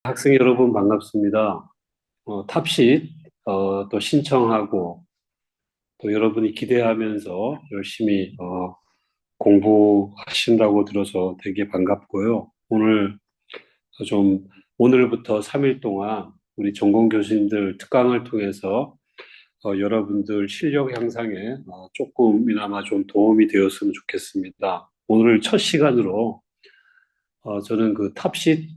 학생 여러분 반갑습니다. 탑sit 또 신청하고 또 여러분이 기대하면서 열심히 공부하신다고 들어서 되게 반갑고요. 좀 오늘부터 3일 동안 우리 전공 교수님들 특강을 통해서 여러분들 실력 향상에 조금이나마 좀 도움이 되었으면 좋겠습니다. 오늘 첫 시간으로 저는 그 탑sit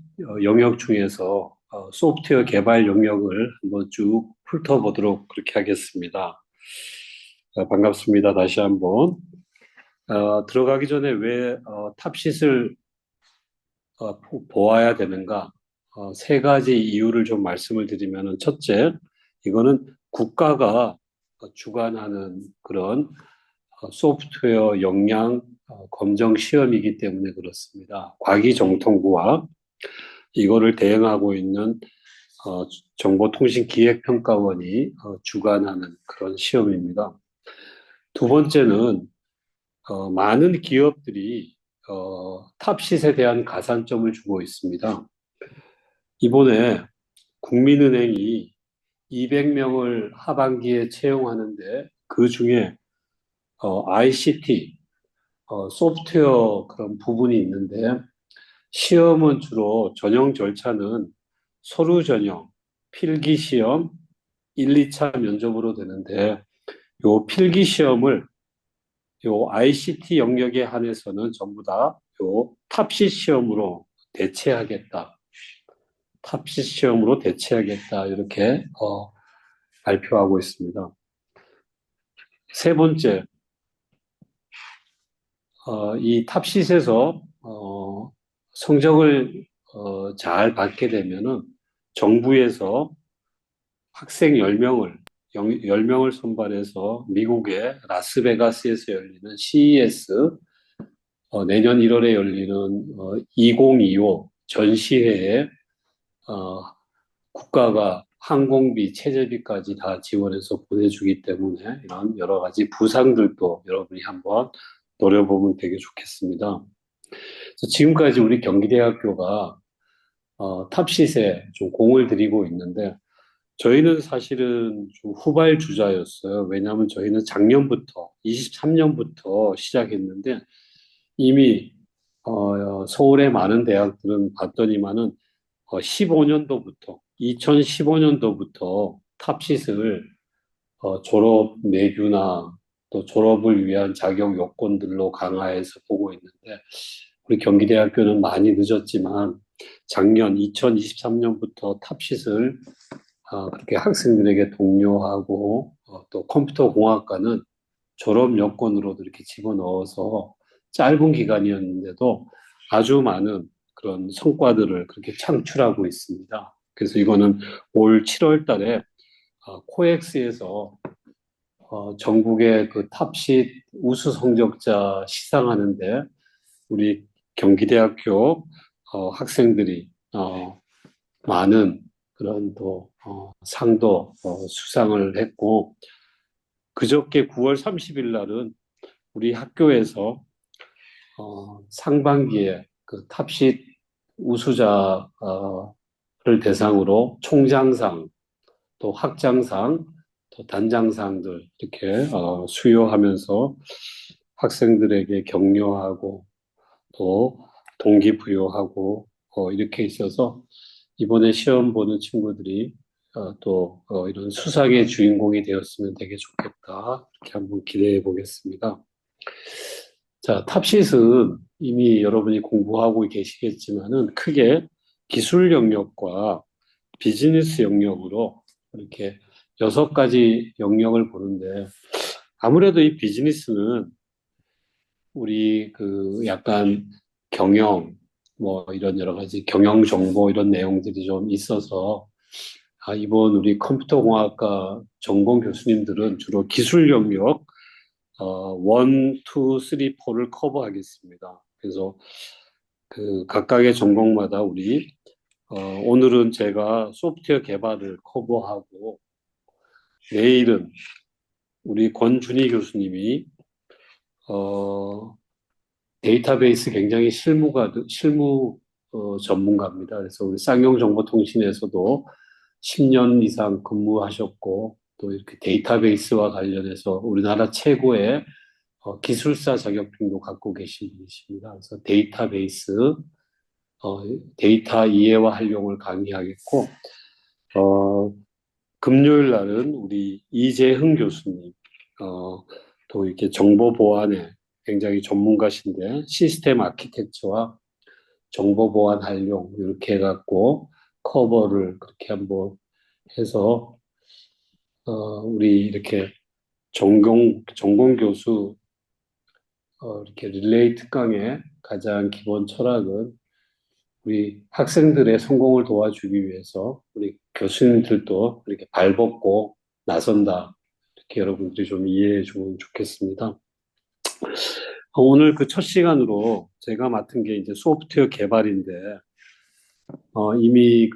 영역 중에서 소프트웨어 개발 영역을 한번 쭉 훑어보도록 그렇게 하겠습니다. 반갑습니다. 다시 한번. 들어가기 전에 왜 탑싯을 보아야 되는가? 세 가지 이유를 좀 말씀을 드리면은 첫째, 이거는 국가가 주관하는 그런 소프트웨어 역량 검정 시험이기 때문에 그렇습니다. 과기정통부와 이거를 대행하고 있는 어, 정보통신기획평가원이 주관하는 그런 시험입니다. 두 번째는 많은 기업들이 탑싯에 대한 가산점을 주고 있습니다. 이번에 국민은행이 200명을 하반기에 채용하는데 그 중에 ICT, 소프트웨어 그런 부분이 있는데 시험은 주로 전형 절차는 서류 전형, 필기 시험, 1, 2차 면접으로 되는데 요 필기 시험을 요 ICT 영역에 한해서는 전부 다 요 탑시 시험으로 대체하겠다. 탑시 시험으로 대체하겠다. 이렇게 발표하고 있습니다. 세 번째, 이 탑시에서 성적을 잘 받게 되면은 정부에서 학생 10명을, 10명을 선발해서 미국의 라스베가스에서 열리는 CES, 내년 1월에 열리는 2025 전시회에 어, 국가가 항공비, 체제비까지 다 지원해서 보내주기 때문에 이런 여러 가지 부상들도 여러분이 한번 노려보면 되게 좋겠습니다. 그래서 지금까지 우리 경기대학교가 탑시에 좀 공을 들이고 있는데 저희는 사실은 좀 후발주자였어요. 왜냐하면 저희는 작년부터, 23년부터 시작했는데 이미 서울의 많은 대학들은 봤더니만은 15년도부터, 2015년도부터 탑시을 졸업 내규나 또 졸업을 위한 자격 요건들로 강화해서 보고 있는데 우리 경기대학교는 많이 늦었지만 작년 2023년부터 탑시을 그렇게 학생들에게 독려하고 또 컴퓨터 공학과는 졸업 여건으로도 이렇게 집어넣어서 짧은 기간이었는데도 아주 많은 그런 성과들을 그렇게 창출하고 있습니다. 그래서 이거는 올 7월 달에 코엑스에서 전국의 그 탑십 우수 성적자 시상하는데 우리 경기대학교 학생들이 많은 그런 또 상도 수상을 했고 그저께 9월 30일 날은 우리 학교에서 상반기에 그 탑십 우수자를 대상으로 총장상, 또 학장상, 또 단장상들 이렇게 수여하면서 학생들에게 격려하고 또 동기부여하고 이렇게 있어서 이번에 시험 보는 친구들이 또 이런 수상의 주인공이 되었으면 되게 좋겠다. 이렇게 한번 기대해 보겠습니다. 자, 탑시은 이미 여러분이 공부하고 계시겠지만은 크게 기술 영역과 비즈니스 영역으로 이렇게 여섯 가지 영역을 보는데 아무래도 이 비즈니스는 우리 그 약간 경영 뭐 이런 여러 가지 경영 정보 이런 내용들이 좀 있어서 이번 우리 컴퓨터공학과 전공 교수님들은 주로 기술 영역 1, 2, 3, 4를 커버하겠습니다. 그래서 그 각각의 전공마다 우리 오늘은 제가 소프트웨어 개발을 커버하고 내일은 우리 권준희 교수님이 어, 데이터베이스 굉장히 실무 전문가입니다. 그래서 우리 쌍용정보통신에서도 10년 이상 근무하셨고, 또 이렇게 데이터베이스와 관련해서 우리나라 최고의 기술사 자격증도 갖고 계신 분이십니다. 그래서 데이터베이스, 어, 데이터 이해와 활용을 강의하겠고, 어, 금요일 날은 우리 이재흥 교수님, 어, 또 이렇게 정보 보안에 굉장히 전문가신데, 시스템 아키텍처와 정보 보안 활용, 이렇게 해갖고, 커버를 그렇게 한번 해서, 우리 이렇게 전공 교수, 이렇게 릴레이 특강의 가장 기본 철학은 우리 학생들의 성공을 도와주기 위해서 우리 교수님들도 이렇게 발벗고 나선다. 이렇게 여러분들이 좀 이해해 주면 좋겠습니다. 오늘 그 첫 시간으로 제가 맡은 게 이제 소프트웨어 개발인데, 이미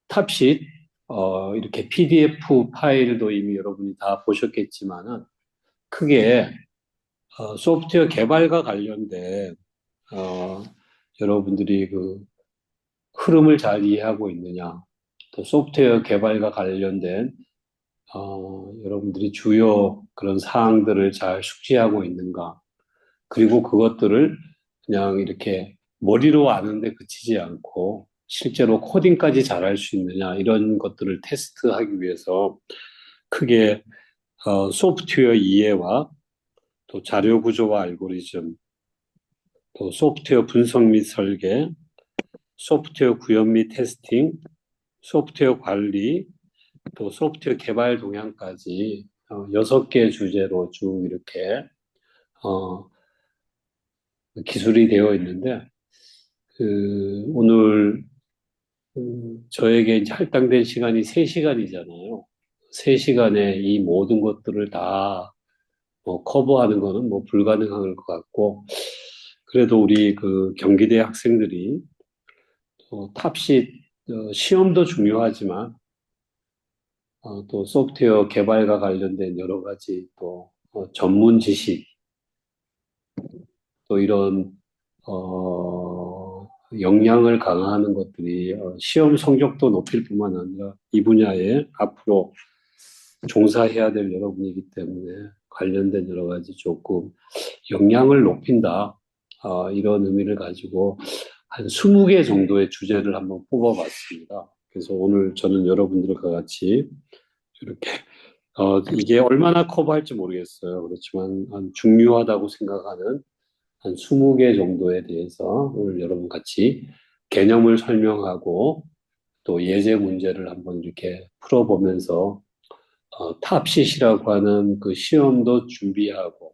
탑sheet, 이렇게 PDF 파일도 이미 여러분이 다 보셨겠지만은, 크게, 소프트웨어 개발과 관련된, 어, 여러분들이 그 흐름을 잘 이해하고 있느냐, 또 소프트웨어 개발과 관련된 여러분들이 주요 그런 사항들을 잘 숙지하고 있는가, 그리고 그것들을 그냥 이렇게 머리로 아는데 그치지 않고 실제로 코딩까지 잘할 수 있느냐, 이런 것들을 테스트하기 위해서 크게 소프트웨어 이해와 또 자료 구조와 알고리즘, 또 소프트웨어 분석 및 설계, 소프트웨어 구현 및 테스팅, 소프트웨어 관리, 또 소프트웨어 개발 동향까지 6개 주제로 쭉 이렇게 어, 기술이 되어 있는데, 오늘 저에게 이제 할당된 시간이 3시간이잖아요. 3시간에 이 모든 것들을 다 커버하는 거는 뭐 불가능할 것 같고, 그래도 우리 그 경기대 학생들이 탑시 시험도 중요하지만 또 소프트웨어 개발과 관련된 여러 가지 또 전문 지식, 또 이런 역량을 강화하는 것들이 시험 성적도 높일 뿐만 아니라 이 분야에 앞으로 종사해야 될 여러분이기 때문에 관련된 여러 가지 조금 역량을 높인다, 이런 의미를 가지고 한 20개 정도의 주제를 한번 뽑아봤습니다. 그래서 오늘 저는 여러분들과 같이 이렇게 이게 얼마나 커버할지 모르겠어요. 그렇지만 중요하다고 생각하는 한 20개 정도에 대해서 오늘 여러분 같이 개념을 설명하고 또 예제 문제를 한번 이렇게 풀어보면서 탑시시라고 하는 그 시험도 준비하고,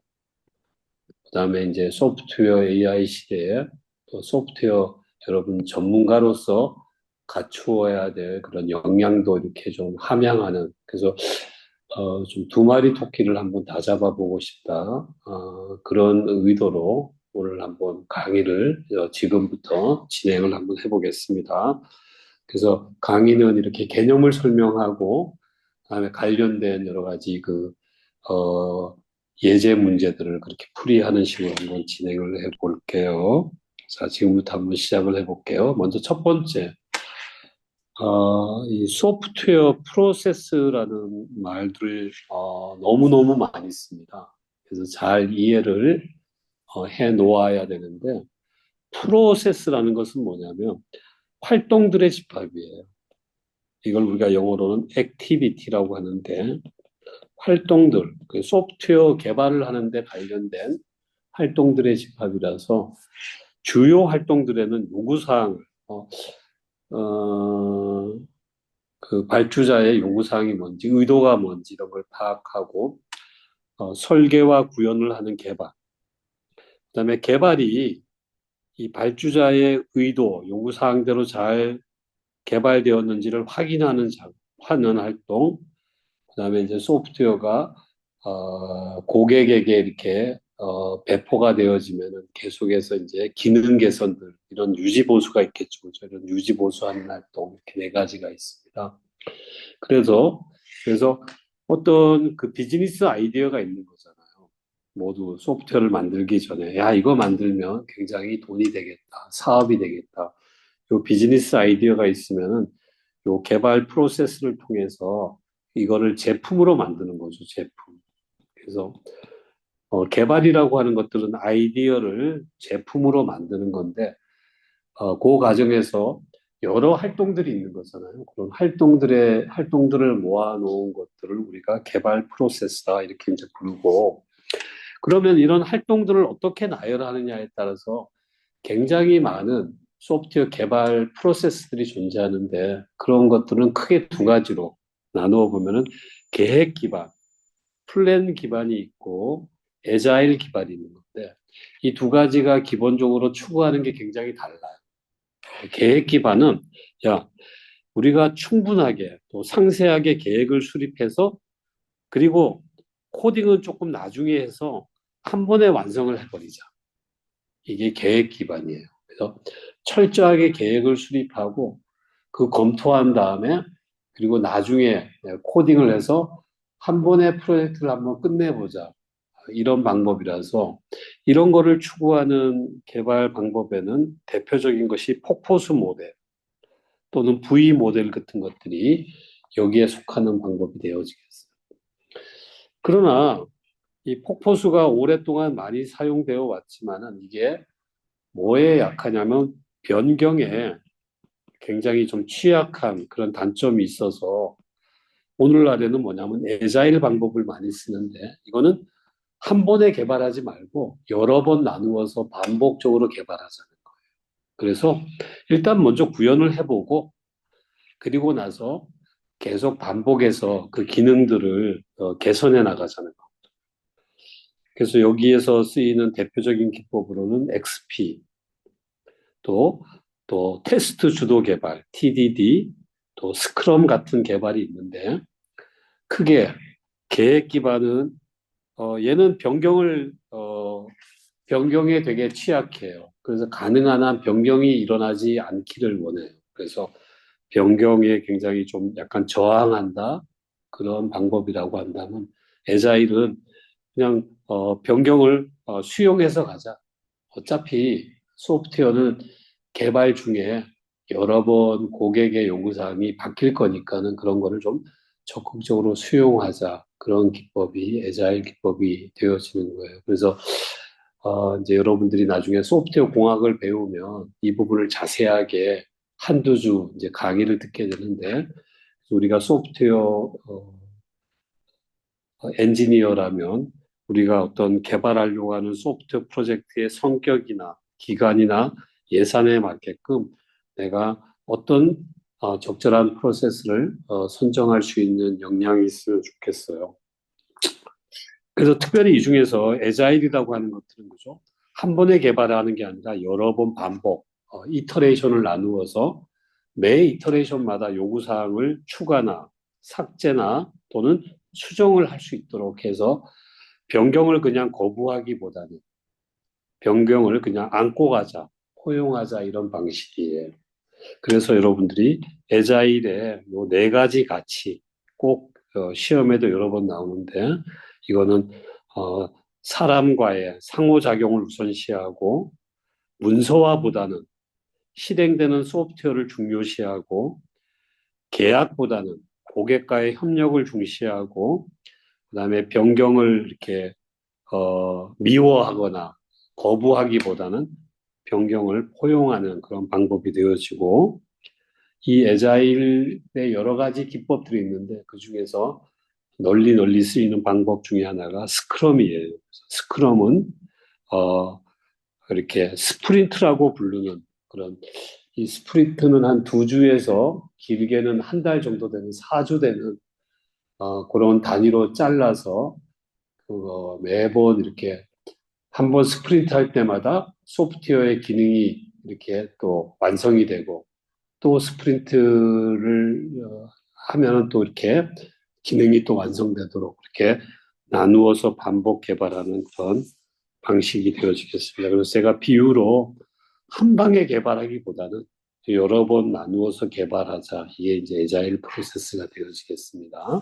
그다음에 이제 소프트웨어 AI 시대에 또 소프트웨어 여러분 전문가로서 갖추어야 될 그런 역량도 이렇게 좀 함양하는, 그래서 좀 두 마리 토끼를 한번 다 잡아보고 싶다. 그런 의도로 오늘 한번 강의를 지금부터 진행을 한번 해보겠습니다. 그래서 강의는 이렇게 개념을 설명하고, 그다음에 관련된 여러 가지 예제 문제들을 그렇게 풀이하는 식으로 한번 진행을 해볼게요. 자, 지금부터 한번 시작을 해볼게요. 먼저 첫 번째, 이 소프트웨어 프로세스라는 말들을 너무너무 많이 씁니다. 그래서 잘 이해를 해 놓아야 되는데, 프로세스라는 것은 뭐냐면 활동들의 집합이에요. 이걸 우리가 영어로는 액티비티라고 하는데, 활동들, 그 소프트웨어 개발을 하는데 관련된 활동들의 집합이라서 주요 활동들에는 요구사항을 어, 그 발주자의 요구사항이 뭔지, 의도가 뭔지 이런 걸 파악하고 설계와 구현을 하는 개발. 그다음에 개발이 이 발주자의 의도, 요구사항대로 잘 개발되었는지를 하는 활동. 그다음에 이제 소프트웨어가 고객에게 이렇게 배포가 되어지면은 계속해서 이제 기능 개선들, 이런 유지 보수가 있겠죠. 이런 유지 보수하는 활동, 이렇게 네 가지가 있습니다. 그래서 어떤 그 비즈니스 아이디어가 있는 거잖아요. 모두 소프트웨어를 만들기 전에 야, 이거 만들면 굉장히 돈이 되겠다. 사업이 되겠다. 요 비즈니스 아이디어가 있으면은 요 개발 프로세스를 통해서 이거를 제품으로 만드는 거죠, 제품. 그래서 개발이라고 하는 것들은 아이디어를 제품으로 만드는 건데 그 과정에서 여러 활동들이 있는 거잖아요. 그런 활동들을 모아놓은 것들을 우리가 개발 프로세스다 이렇게 이제 부르고 그러면 이런 활동들을 어떻게 나열하느냐에 따라서 굉장히 많은 소프트웨어 개발 프로세스들이 존재하는데 그런 것들은 크게 두 가지로 나누어 보면은 계획 기반, 플랜 기반이 있고 에자일 기반이 있는 건데 이 두 가지가 기본적으로 추구하는 게 굉장히 달라요. 계획 기반은 야, 우리가 충분하게 또 상세하게 계획을 수립해서 그리고 코딩은 조금 나중에 해서 한 번에 완성을 해버리자. 이게 계획 기반이에요. 그래서 철저하게 계획을 수립하고 그 검토한 다음에 그리고 나중에 코딩을 해서 한 번에 프로젝트를 한번 끝내보자. 이런 방법이라서 이런 거를 추구하는 개발 방법에는 대표적인 것이 폭포수 모델 또는 V 모델 같은 것들이 여기에 속하는 방법이 되어지겠어요. 그러나 이 폭포수가 오랫동안 많이 사용되어 왔지만은 이게 뭐에 약하냐면 변경에 굉장히 좀 취약한 그런 단점이 있어서 오늘날에는 뭐냐면 에자일 방법을 많이 쓰는데 이거는 한 번에 개발하지 말고 여러 번 나누어서 반복적으로 개발하자는 거예요. 그래서 일단 먼저 구현을 해보고 그리고 나서 계속 반복해서 그 기능들을 개선해 나가자는 거. 그래서 여기에서 쓰이는 대표적인 기법으로는 XP, 또 테스트 주도 개발, TDD, 또 스크럼 같은 개발이 있는데 크게 계획 기반은 얘는 변경에 되게 취약해요. 그래서 가능한 한 변경이 일어나지 않기를 원해요. 그래서 변경에 굉장히 좀 약간 저항한다 그런 방법이라고 한다면 에자일은 그냥 변경을 수용해서 가자. 어차피 소프트웨어는 개발 중에 여러 번 고객의 요구사항이 바뀔 거니까는 그런 거를 좀 적극적으로 수용하자. 그런 기법이 에자일 기법이 되어지는 거예요. 그래서 이제 여러분들이 나중에 소프트웨어 공학을 배우면 이 부분을 자세하게 한두 주 이제 강의를 듣게 되는데 우리가 소프트웨어 엔지니어라면 우리가 어떤 개발하려고 하는 소프트웨어 프로젝트의 성격이나 기간이나 예산에 맞게끔 내가 어떤 적절한 프로세스를 선정할 수 있는 역량이 있으면 좋겠어요. 그래서 특별히 이 중에서 에자일이라고 하는 것들은 뭐죠? 한 번에 개발하는 게 아니라 여러 번 반복, 이터레이션을 나누어서 매 이터레이션마다 요구사항을 추가나 삭제나 또는 수정을 할 수 있도록 해서 변경을 그냥 거부하기보다는 변경을 그냥 안고 가자, 포용하자 이런 방식이에요. 그래서 여러분들이 에자일의 요 네 가지 가치 꼭 시험에도 여러 번 나오는데 이거는 어, 사람과의 상호작용을 우선시하고 문서화보다는 실행되는 소프트웨어를 중요시하고 계약보다는 고객과의 협력을 중시하고 그다음에 변경을 이렇게 미워하거나 거부하기보다는 변경을 포용하는 그런 방법이 되어지고 이 에자일의 여러 가지 기법들이 있는데 그 중에서 널리 쓰이는 방법 중에 하나가 스크럼이에요. 스크럼은 어, 이렇게 스프린트라고 부르는 그런 이 스프린트는 한 두 주에서 길게는 한 달 정도 되는 4주 되는 그런 단위로 잘라서 매번 이렇게 한 번 스프린트 할 때마다 소프트웨어의 기능이 이렇게 또 완성이 되고 또 스프린트를 하면 또 이렇게 기능이 또 완성되도록 이렇게 나누어서 반복 개발하는 그런 방식이 되어지겠습니다. 그래서 제가 비유로 한 방에 개발하기보다는 여러 번 나누어서 개발하자. 이게 이제 에자일 프로세스가 되어지겠습니다.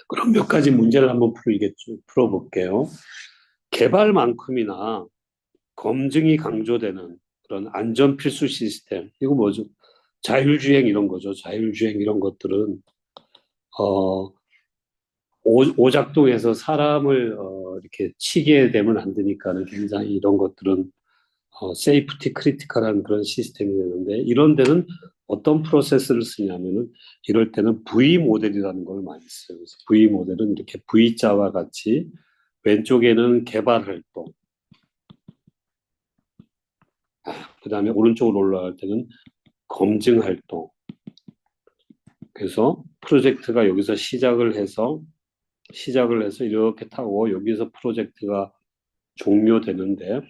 그럼 몇 가지 문제를 한번 풀어볼게요. 개발만큼이나 검증이 강조되는 그런 안전 필수 시스템, 이거 뭐죠? 자율주행 이런 거죠. 자율주행 이런 것들은, 어, 오작동해서 사람을, 이렇게 치게 되면 안 되니까는 굉장히 이런 것들은, 세이프티 크리티컬한 그런 시스템이 되는데, 이런 데는 어떤 프로세스를 쓰냐면은, 이럴 때는 V 모델이라는 걸 많이 써요. 그래서 V 모델은 이렇게 V자와 같이 왼쪽에는 개발 활동, 그 다음에 오른쪽으로 올라갈 때는 검증 활동. 그래서 프로젝트가 여기서 시작을 해서 이렇게 타고 여기서 프로젝트가 종료되는데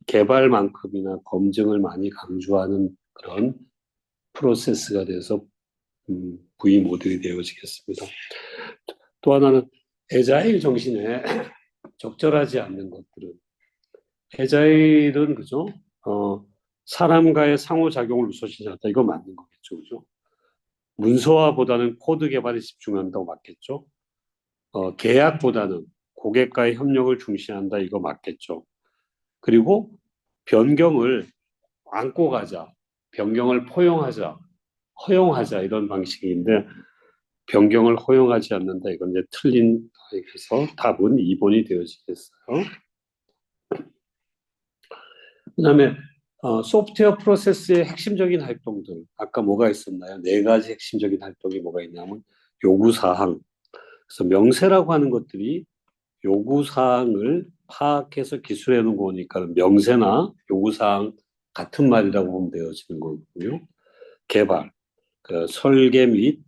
개발만큼이나 검증을 많이 강조하는 그런 프로세스가 돼서 V 모델이 되어지겠습니다. 또 하나는 애자일 정신에 적절하지 않는 것들은 애자일은 그죠? 어, 사람과의 상호작용을 우선시하지 않다. 이거 맞는 거겠죠, 그죠? 문서화보다는 코드 개발에 집중한다고 맞겠죠? 계약보다는 고객과의 협력을 중시한다. 이거 맞겠죠? 그리고 변경을 안고 가자, 변경을 포용하자, 허용하자 이런 방식인데 변경을 허용하지 않는다. 이건 이제 틀린 그래서 답은 2번이 되어지겠어요. 그다음에 소프트웨어 프로세스의 핵심적인 활동들 아까 뭐가 있었나요? 네 가지 핵심적인 활동이 뭐가 있냐면 요구사항. 그래서 명세라고 하는 것들이 요구사항을 파악해서 기술해 놓은 거니까 명세나 요구사항 같은 말이라고 보면 되어지는 거고요. 개발, 그 설계 및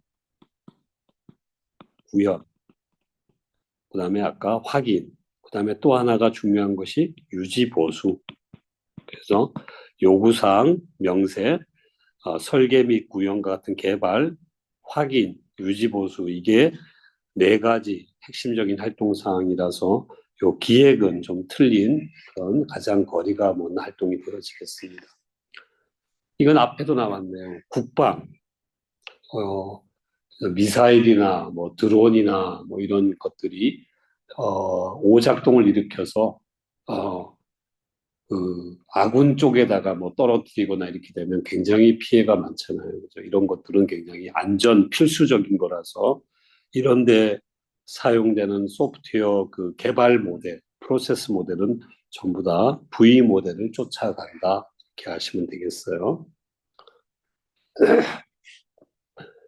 구현, 그 다음에 아까 확인, 그 다음에 또 하나가 중요한 것이 유지 보수. 그래서 요구사항, 명세, 설계 및 구현과 같은 개발, 확인, 유지 보수 이게 네 가지 핵심적인 활동 사항이라서 요 기획은 좀 틀린 그런 가장 거리가 먼 활동이 되어지겠습니다. 이건 앞에도 나왔네요. 국방, 어, 미사일이나 뭐 드론이나 뭐 이런 것들이 오작동을 일으켜서 어, 그 아군 쪽에다가 뭐 떨어뜨리거나 이렇게 되면 굉장히 피해가 많잖아요. 그죠? 이런 것들은 굉장히 안전 필수적인 거라서 이런데 사용되는 소프트웨어 그 개발 모델, 프로세스 모델은 전부 다 V 모델을 쫓아간다. 이렇게 하시면 되겠어요.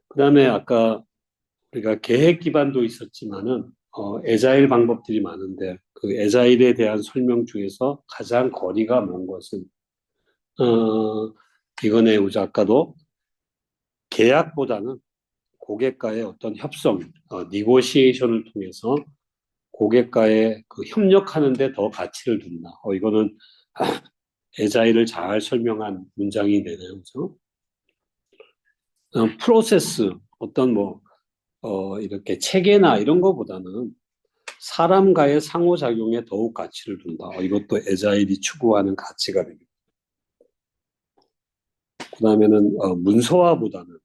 그다음에 아까 우리가 계획 기반도 있었지만은 애자일 방법들이 많은데 그 애자일에 대한 설명 중에서 가장 거리가 먼 것은 이거네 우리 아까도 계약보다는 고객과의 어떤 협상, 니고시에이션을 통해서 고객과의 그 협력하는데 더 가치를 둔다. 이거는 애자일을 잘 설명한 문장이 되네요. 그죠? 프로세스, 어떤 뭐, 이렇게 체계나 이런 거보다는 사람과의 상호작용에 더욱 가치를 둔다. 이것도 애자일이 추구하는 가치가 됩니다. 그 다음에는 문서화보다는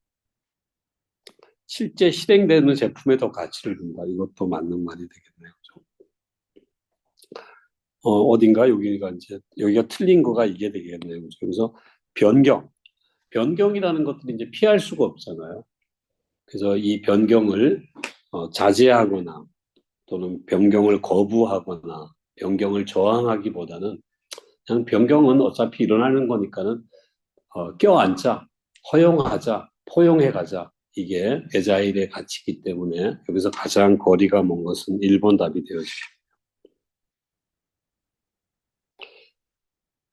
실제 실행되는 제품에 더 가치를 둔다. 이것도 맞는 말이 되겠네요. 그죠? 어딘가 여기가 틀린 거가 이게 되겠네요. 그죠? 그래서 변경이라는 것들이 이제 피할 수가 없잖아요. 그래서 이 변경을 자제하거나 또는 변경을 거부하거나 변경을 저항하기보다는 그냥 변경은 어차피 일어나는 거니까는 껴안자, 허용하자, 포용해가자. 이게 애자일의 가치이기 때문에 여기서 가장 거리가 먼 것은 1번 답이 되어집니다.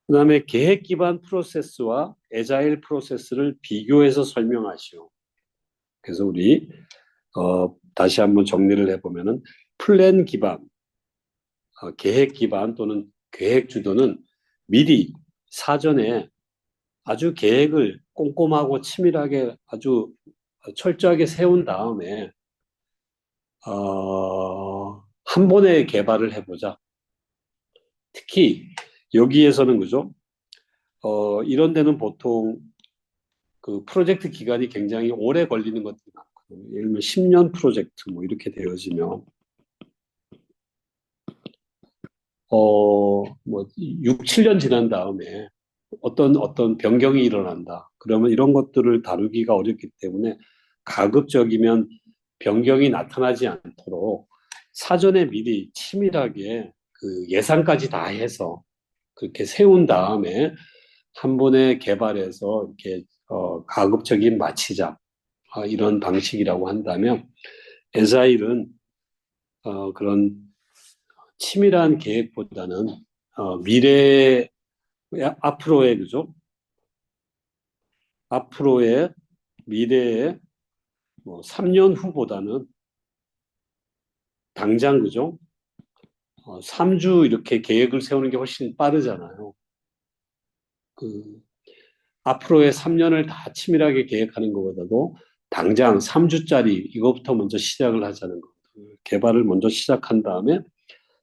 그 다음에 계획 기반 프로세스와 애자일 프로세스를 비교해서 설명하시오. 그래서 우리 다시 한번 정리를 해보면은 플랜 기반, 계획 기반 또는 계획 주도는 미리 사전에 아주 계획을 꼼꼼하고 치밀하게 아주 철저하게 세운 다음에 한 번에 개발을 해보자. 특히 여기에서는 그죠? 이런 데는 보통 그 프로젝트 기간이 굉장히 오래 걸리는 것들이 많거든요. 예를 들면 10년 프로젝트 뭐 이렇게 되어지면 뭐 6, 7년 지난 다음에 어떤 변경이 일어난다. 그러면 이런 것들을 다루기가 어렵기 때문에 가급적이면 변경이 나타나지 않도록 사전에 미리 치밀하게 그 예산까지 다 해서 그렇게 세운 다음에 한 번에 개발해서 이렇게 가급적인 마치자. 이런 방식이라고 한다면 에자일은 그런 치밀한 계획보다는 미래 앞으로의 그죠? 앞으로의 미래의 뭐 3년 후보다는 당장 그죠? 3주 이렇게 계획을 세우는 게 훨씬 빠르잖아요. 그 앞으로의 3년을 다 치밀하게 계획하는 것보다도 당장 3주짜리 이거부터 먼저 시작을 하자는 거. 개발을 먼저 시작한 다음에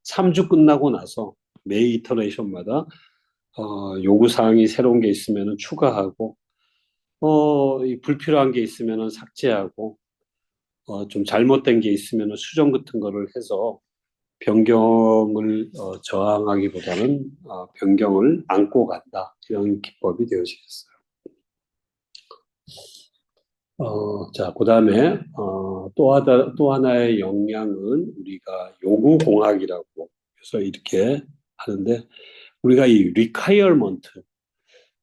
3주 끝나고 나서 매 이터레이션마다 요구사항이 새로운 게 있으면 추가하고 이 불필요한 게 있으면 삭제하고 좀 잘못된 게 있으면 수정 같은 거를 해서 변경을 저항하기보다는 변경을 안고 간다. 이런 기법이 되어지겠어요. 자, 그 다음에 또 하나의 역량은 우리가 요구공학이라고 해서 이렇게 하는데 우리가 이 requirement,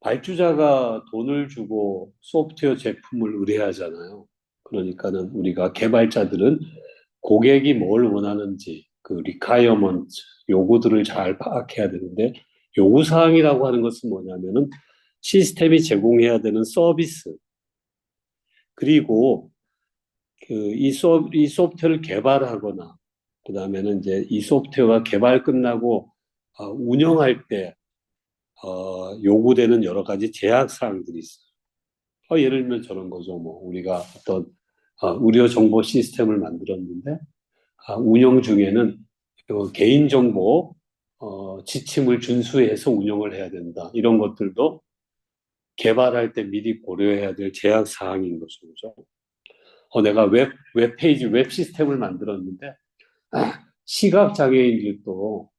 발주자가 돈을 주고 소프트웨어 제품을 의뢰하잖아요. 그러니까는 우리가 개발자들은 고객이 뭘 원하는지 그 requirement, 요구들을 잘 파악해야 되는데 요구사항이라고 하는 것은 뭐냐면은 시스템이 제공해야 되는 서비스, 그리고 이 소프트웨어를 개발하거나 그 다음에는 이제 이 소프트웨어가 개발 끝나고 운영할 때 요구되는 여러 가지 제약 사항들이 있어요. 예를 들면 저런 거죠. 뭐 우리가 어떤 의료 정보 시스템을 만들었는데 운영 중에는 개인 정보 지침을 준수해서 운영을 해야 된다. 이런 것들도 개발할 때 미리 고려해야 될 제약 사항인 거죠. 그죠? 내가 웹페이지, 웹 시스템을 만들었는데 시각 장애인들도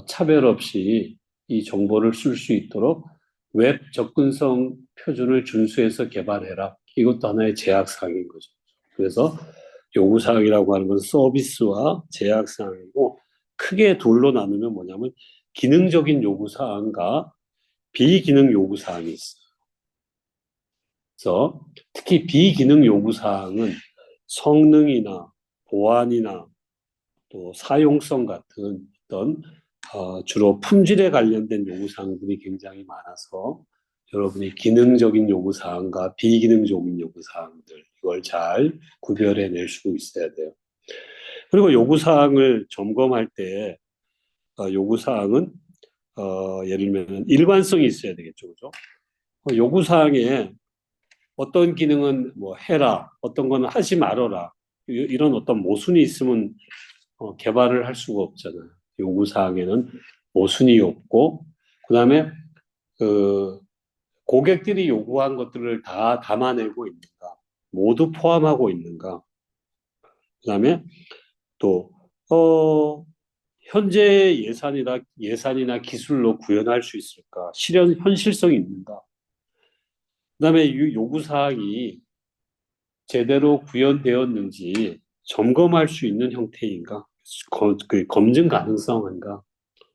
차별 없이 이 정보를 쓸 수 있도록 웹 접근성 표준을 준수해서 개발해라. 이것도 하나의 제약사항인 거죠. 그래서 요구사항이라고 하는 건 서비스와 제약사항이고 크게 둘로 나누면 뭐냐면 기능적인 요구사항과 비기능 요구사항이 있어요. 그래서 특히 비기능 요구사항은 성능이나 보안이나 또 사용성 같은 어떤 주로 품질에 관련된 요구사항들이 굉장히 많아서 여러분이 기능적인 요구사항과 비기능적인 요구사항들 이걸 잘 구별해낼 수 있어야 돼요. 그리고 요구사항을 점검할 때 요구사항은 예를 들면 일관성이 있어야 되겠죠. 그죠? 요구사항에 어떤 기능은 뭐 해라, 어떤 거는 하지 말아라. 이런 어떤 모순이 있으면 개발을 할 수가 없잖아요. 요구사항에는 모순이 없고, 그 다음에 그 고객들이 요구한 것들을 다 담아내고 있는가, 모두 포함하고 있는가, 그 다음에 또, 현재 예산이나 기술로 구현할 수 있을까, 현실성이 있는가, 그 다음에 요구사항이 제대로 구현되었는지 점검할 수 있는 형태인가, 그 검증 가능성인가,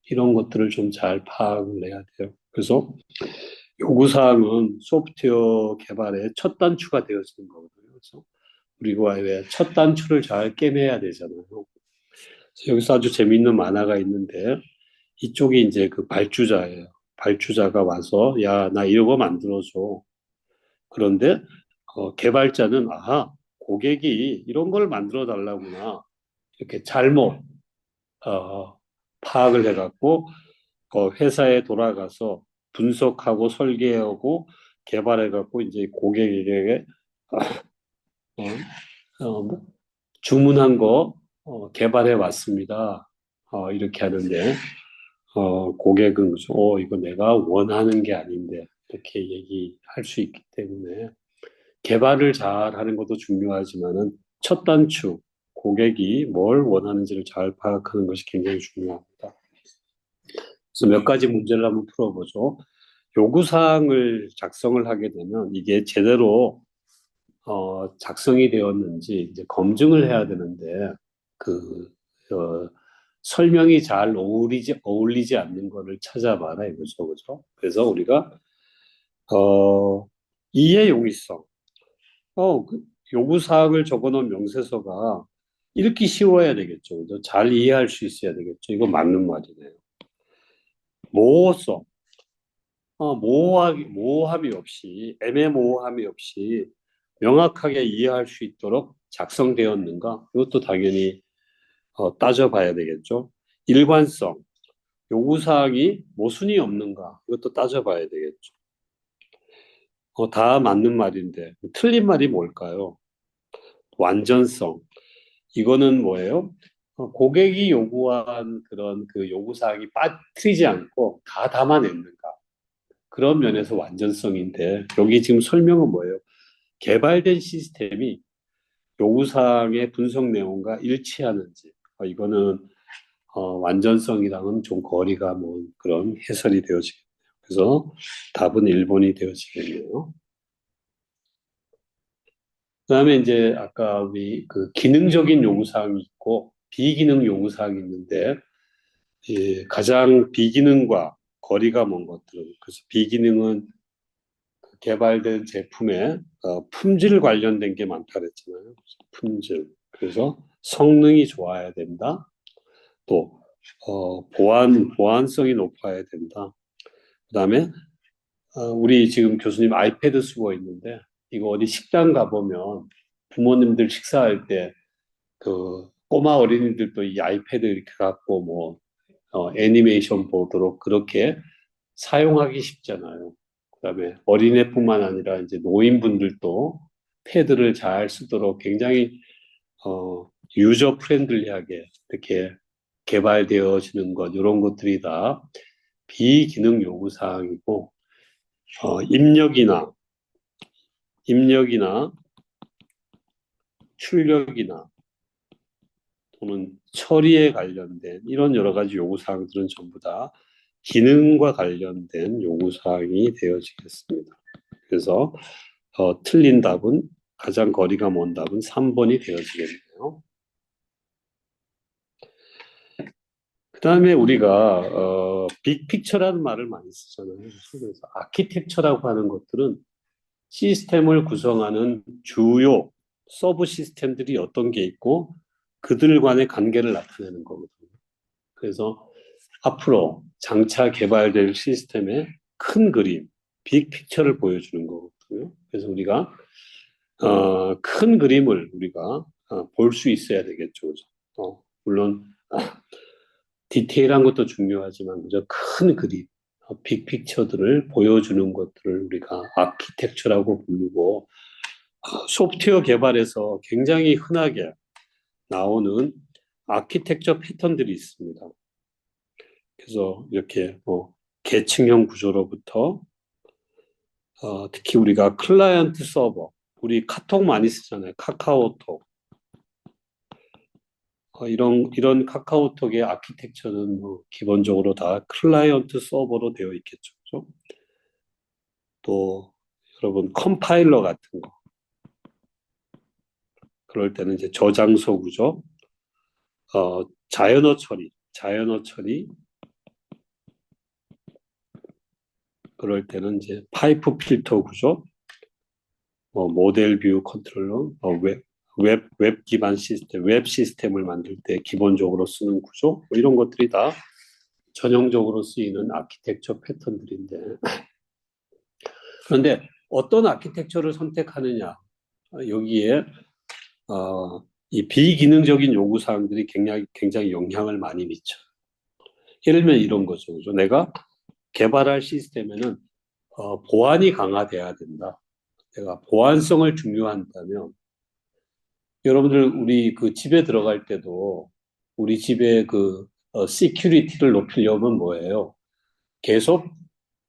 이런 것들을 좀 잘 파악을 해야 돼요. 그래서 요구사항은 소프트웨어 개발의 첫 단추가 되어지는 거거든요. 그래서 우리가 왜 첫 단추를 잘 깨매야 되잖아요. 여기서 아주 재미있는 만화가 있는데 이쪽이 이제 그 발주자예요. 발주자가 와서 야, 나 이거 만들어줘. 그런데 개발자는 고객이 이런 걸 만들어 달라구나. 이렇게 잘못 파악을 해갖고 회사에 돌아가서 분석하고 설계하고 개발해갖고 이제 고객에게 뭐 주문한 거 개발해 왔습니다. 이렇게 하는데 고객은 이거 내가 원하는 게 아닌데 이렇게 얘기할 수 있기 때문에 개발을 잘 하는 것도 중요하지만은 첫 단추, 고객이 뭘 원하는지를 잘 파악하는 것이 굉장히 중요합니다. 그래서 몇 가지 문제를 한번 풀어보죠. 요구사항을 작성을 하게 되면 이게 제대로 작성이 되었는지 이제 검증을 해야 되는데 그 어, 설명이 잘 어울리지 않는 거를 찾아봐라 이거죠, 그죠? 그래서 우리가 이해 용이성, 그 요구사항을 적어놓은 명세서가 읽기 쉬워야 되겠죠, 그죠? 잘 이해할 수 있어야 되겠죠. 이거 맞는 말이네요. 모호성, 모호함이 없이, 애매모호함이 없이 명확하게 이해할 수 있도록 작성되었는가? 이것도 당연히 따져봐야 되겠죠. 일관성, 요구사항이 모순이 없는가? 이것도 따져봐야 되겠죠. 다 맞는 말인데 틀린 말이 뭘까요? 완전성. 이거는 뭐예요? 고객이 요구한 그런 그 요구사항이 빠뜨리지 않고 다 담아냈는가? 그런 면에서 완전성인데 여기 지금 설명은 뭐예요? 개발된 시스템이 요구사항의 분석 내용과 일치하는지 이거는 완전성이랑은 좀 거리가 먼 그런 해설이 되어지겠네요. 그래서 답은 1번이 되어지겠네요. 그다음에 이제 아까 우리 그 기능적인 요구사항이 있고 비기능 요구사항이 있는데 가장 비기능과 거리가 먼 것들은 그래서 비기능은 개발된 제품의 품질 관련된 게 많다 그랬잖아요. 품질. 그래서 성능이 좋아야 된다. 또 보안성이 높아야 된다. 그다음에 우리 지금 교수님 아이패드 쓰고 있는데 이거 어디 식당 가보면 부모님들 식사할 때 그 꼬마 어린이들도 이 아이패드 이렇게 갖고 뭐 애니메이션 보도록 그렇게 사용하기 쉽잖아요. 그다음에 어린애뿐만 아니라 이제 노인분들도 패드를 잘 쓰도록 굉장히 유저 프렌들리하게 이렇게 개발되어지는 것 이런 것들이 다 비기능 요구 사항이고 입력이나 출력이나 또는 처리에 관련된 이런 여러 가지 요구 사항들은 전부 다 기능과 관련된 요구 사항이 되어지겠습니다. 그래서 틀린 답은 가장 거리가 먼 답은 3번이 되어지겠네요. 그 다음에 우리가 빅픽처라는 말을 많이 쓰잖아요. 그래서 아키텍처라고 하는 것들은 시스템을 구성하는 주요 서브 시스템들이 어떤 게 있고 그들 간의 관계를 나타내는 거거든요. 그래서 앞으로 장차 개발될 시스템의 큰 그림, 빅픽처를 보여주는 거거든요. 그래서 우리가 큰 그림을 우리가 볼 수 있어야 되겠죠. 물론 디테일한 것도 중요하지만 그저 큰 그림, 빅픽처들을 보여주는 것들을 우리가 아키텍처라고 부르고 소프트웨어 개발에서 굉장히 흔하게 나오는 아키텍처 패턴들이 있습니다. 그래서 이렇게 계층형 구조로부터 특히 우리가 클라이언트 서버, 우리 카톡 많이 쓰잖아요. 카카오톡. 이런 카카오톡의 아키텍처는 뭐 기본적으로 다 클라이언트 서버로 되어 있겠죠. 그죠? 또 여러분 컴파일러 같은 거. 그럴 때는 이제 저장소 구조, 자연어 처리. 그럴 때는 이제 파이프 필터 구조, 모델 뷰 컨트롤러, 웹 기반 시스템, 웹 시스템을 만들 때 기본적으로 쓰는 구조, 뭐 이런 것들이 다 전형적으로 쓰이는 아키텍처 패턴들인데, 그런데 어떤 아키텍처를 선택하느냐, 여기에 이 비기능적인 요구 사항들이 굉장히 영향을 많이 미쳐. 예를 들면 이런 거죠, 그죠? 내가 개발할 시스템에는 보안이 강화돼야 된다. 내가 보안성을 중요한다면 여러분들 우리 그 집에 들어갈 때도 우리 집에 그 시큐리티를 높이려면 뭐예요? 계속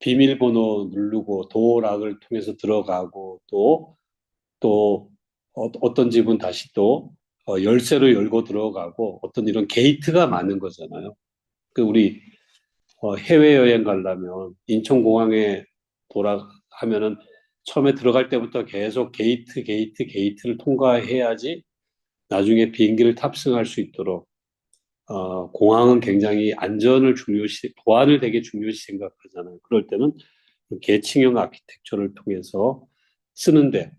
비밀번호 누르고 도어락을 통해서 들어가고 또 또 어떤 집은 다시 또 열쇠로 열고 들어가고 어떤 이런 게이트가 많은 거잖아요. 그 우리 해외여행 가려면 인천공항에 하면은 처음에 들어갈 때부터 계속 게이트를 통과해야지 나중에 비행기를 탑승할 수 있도록 공항은 굉장히 보안을 되게 중요시 생각하잖아요. 그럴 때는 계층형 아키텍처를 통해서 쓰는데,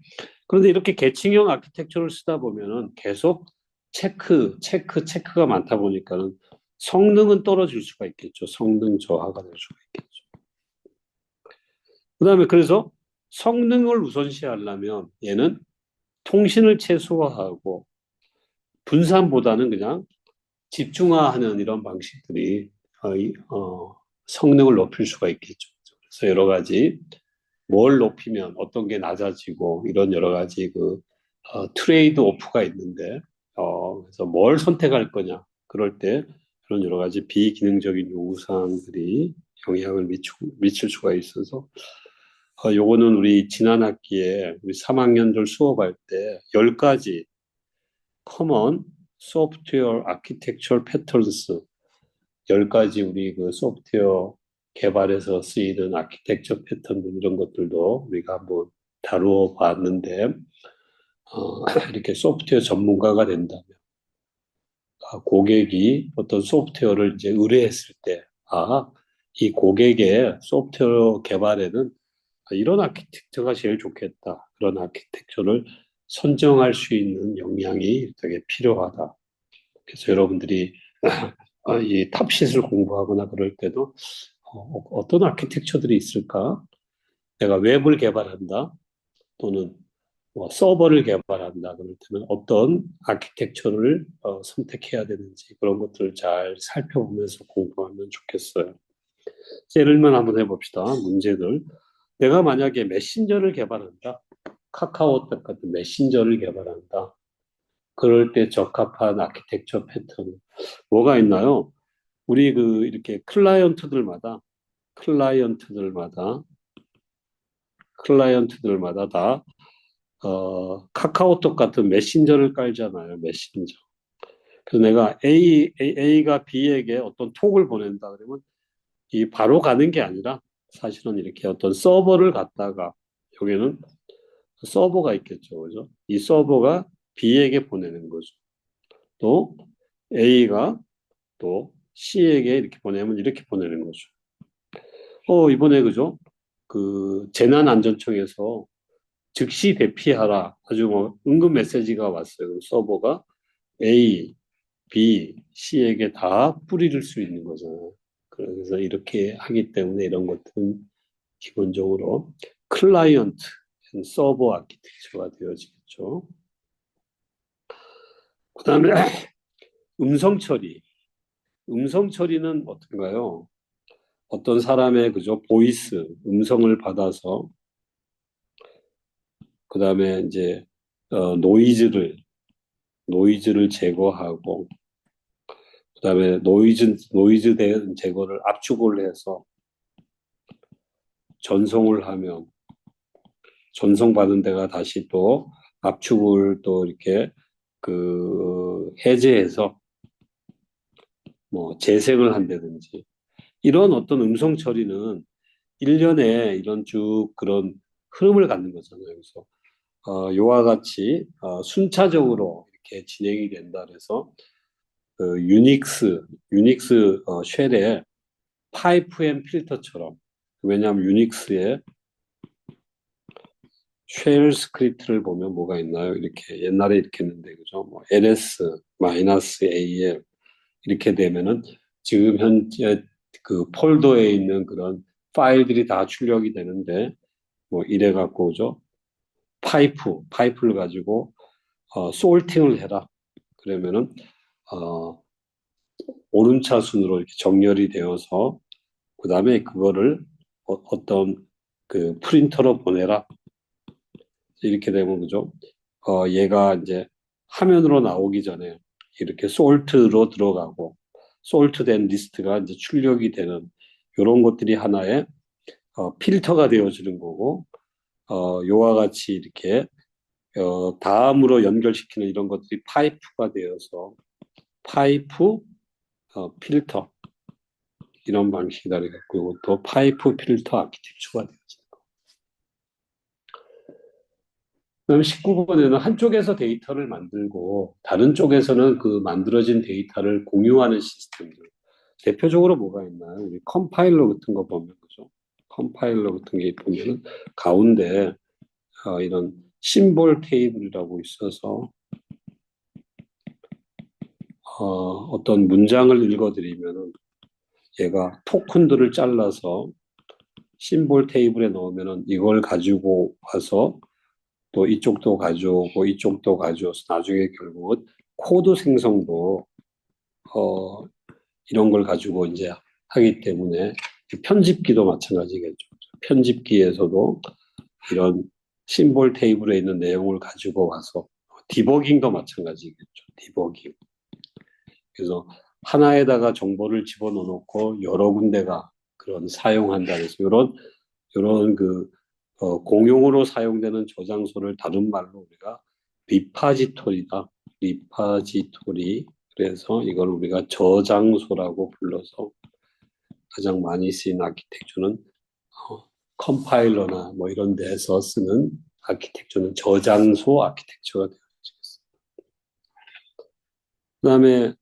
그런데 이렇게 계층형 아키텍처를 쓰다 보면은 계속 체크가 많다 보니까는 성능은 떨어질 수가 있겠죠. 성능 저하가 될 수가 있겠죠. 그다음에 그래서 성능을 우선시하려면 얘는 통신을 최소화하고 분산보다는 그냥 집중화하는 이런 방식들이 성능을 높일 수가 있겠죠. 그래서 여러 가지 뭘 높이면 어떤 게 낮아지고 이런 여러 가지 트레이드 오프가 있는데 그래서 뭘 선택할 거냐 그럴 때 그런 여러 가지 비기능적인 요구사항들이 영향을 미칠 수가 있어서 요거는 우리 지난 학기에 우리 3학년들 수업할 때 10가지 커먼 소프트웨어 아키텍처 패턴스 10가지 우리 그 소프트웨어 개발에서 쓰이는 아키텍처 패턴 이런 것들도 우리가 한번 다루어 봤는데 이렇게 소프트웨어 전문가가 된다면 고객이 어떤 소프트웨어를 이제 의뢰했을 때 이 고객의 소프트웨어 개발에는 이런 아키텍처가 제일 좋겠다. 그런 아키텍처를 선정할 수 있는 역량이 되게 필요하다. 그래서 여러분들이 이 탑시트를 공부하거나 그럴 때도 어떤 아키텍처들이 있을까? 내가 웹을 개발한다 또는 뭐 서버를 개발한다 그럴 때는 어떤 아키텍처를 선택해야 되는지 그런 것들을 잘 살펴보면서 공부하면 좋겠어요. 예를만 한번 해봅시다. 문제들. 내가 만약에 메신저를 개발한다. 카카오톡 같은 메신저를 개발한다. 그럴 때 적합한 아키텍처 패턴 뭐가 있나요? 우리 이렇게 클라이언트들마다 다 카카오톡 같은 메신저를 깔잖아요. 메신저. 그래서 내가 A가 B에게 어떤 톡을 보낸다 그러면 이 바로 가는 게 아니라 사실은 이렇게 어떤 서버를 갖다가 여기는 서버가 있겠죠. 그죠? 이 서버가 B에게 보내는 거죠. 또 A가 또 C에게 이렇게 보내면 이렇게 보내는 거죠. 이번에 그죠? 재난안전청에서 즉시 대피하라. 아주 뭐 응급 메시지가 왔어요. 서버가 A, B, C에게 다 뿌릴 수 있는 거잖아요. 그래서 이렇게 하기 때문에 이런 것들은 기본적으로 클라이언트, 서버 아키텍처가 되어지겠죠. 그 다음에 음성 처리. 음성 처리는 어떤가요? 어떤 사람의 그죠? 보이스, 음성을 받아서 그 다음에 이제 노이즈를 제거하고 그다음에 노이즈 제거를 압축을 해서 전송을 하면 전송받은 데가 다시 또 압축을 또 이렇게 해제해서 뭐 재생을 한다든지 이런 어떤 음성 처리는 일련의 이런 쭉 그런 흐름을 갖는 거잖아요. 그래서 요와 같이 순차적으로 이렇게 진행이 된다 그래서 유닉스 쉘의 파이프 앤 필터처럼 왜냐하면 유닉스에 쉘 스크립트를 보면 뭐가 있나요? 이렇게 옛날에 이렇게 했는데 그죠? 뭐 ls-al 이렇게 되면은 지금 현재 폴더에 있는 그런 파일들이 다 출력이 되는데 뭐 이래 갖고 그죠? 파이프를 가지고 솔팅을 해라. 그러면은 어, 오름차순으로 이렇게 정렬이 되어서 그 다음에 그거를 어떤 프린터로 보내라. 이렇게 되면 그죠? 얘가 이제 화면으로 나오기 전에 이렇게 솔트로 들어가고 솔트된 리스트가 이제 출력이 되는 이런 것들이 하나의 필터가 되어지는 거고 요와 같이 이렇게 다음으로 연결시키는 이런 것들이 파이프가 되어서 파이프 필터 이런 방식이다. 그리고 또 파이프 필터 아키텍처가 되어져. 그다음 19번에는 한쪽에서 데이터를 만들고 다른 쪽에서는 그 만들어진 데이터를 공유하는 시스템들. 대표적으로 뭐가 있나요? 우리 컴파일러 같은 거 보면 그죠? 컴파일러 같은 게 보면은 가운데 이런 심볼 테이블이라고 있어서 어떤 문장을 읽어드리면은 얘가 토큰들을 잘라서 심볼 테이블에 넣으면은 이걸 가지고 와서 또 이쪽도 가져오고 이쪽도 가져와서 나중에 결국은 코드 생성도 어, 이런 걸 가지고 이제 하기 때문에 편집기도 마찬가지겠죠. 편집기에서도 이런 심볼 테이블에 있는 내용을 가지고 와서 디버깅도 마찬가지겠죠. 디버깅. 그래서 하나에다가 정보를 집어넣어 놓고 여러 군데가 그런 사용한다 해서 이런 공용으로 사용되는 저장소를 다른 말로 우리가 리파지토리다. 리파지토리. 그래서 이걸 우리가 저장소라고 불러서 가장 많이 쓰인 아키텍처는 컴파일러나 뭐 이런 데서 쓰는 아키텍처는 저장소 아키텍처가 되어지겠습니다. 그다음에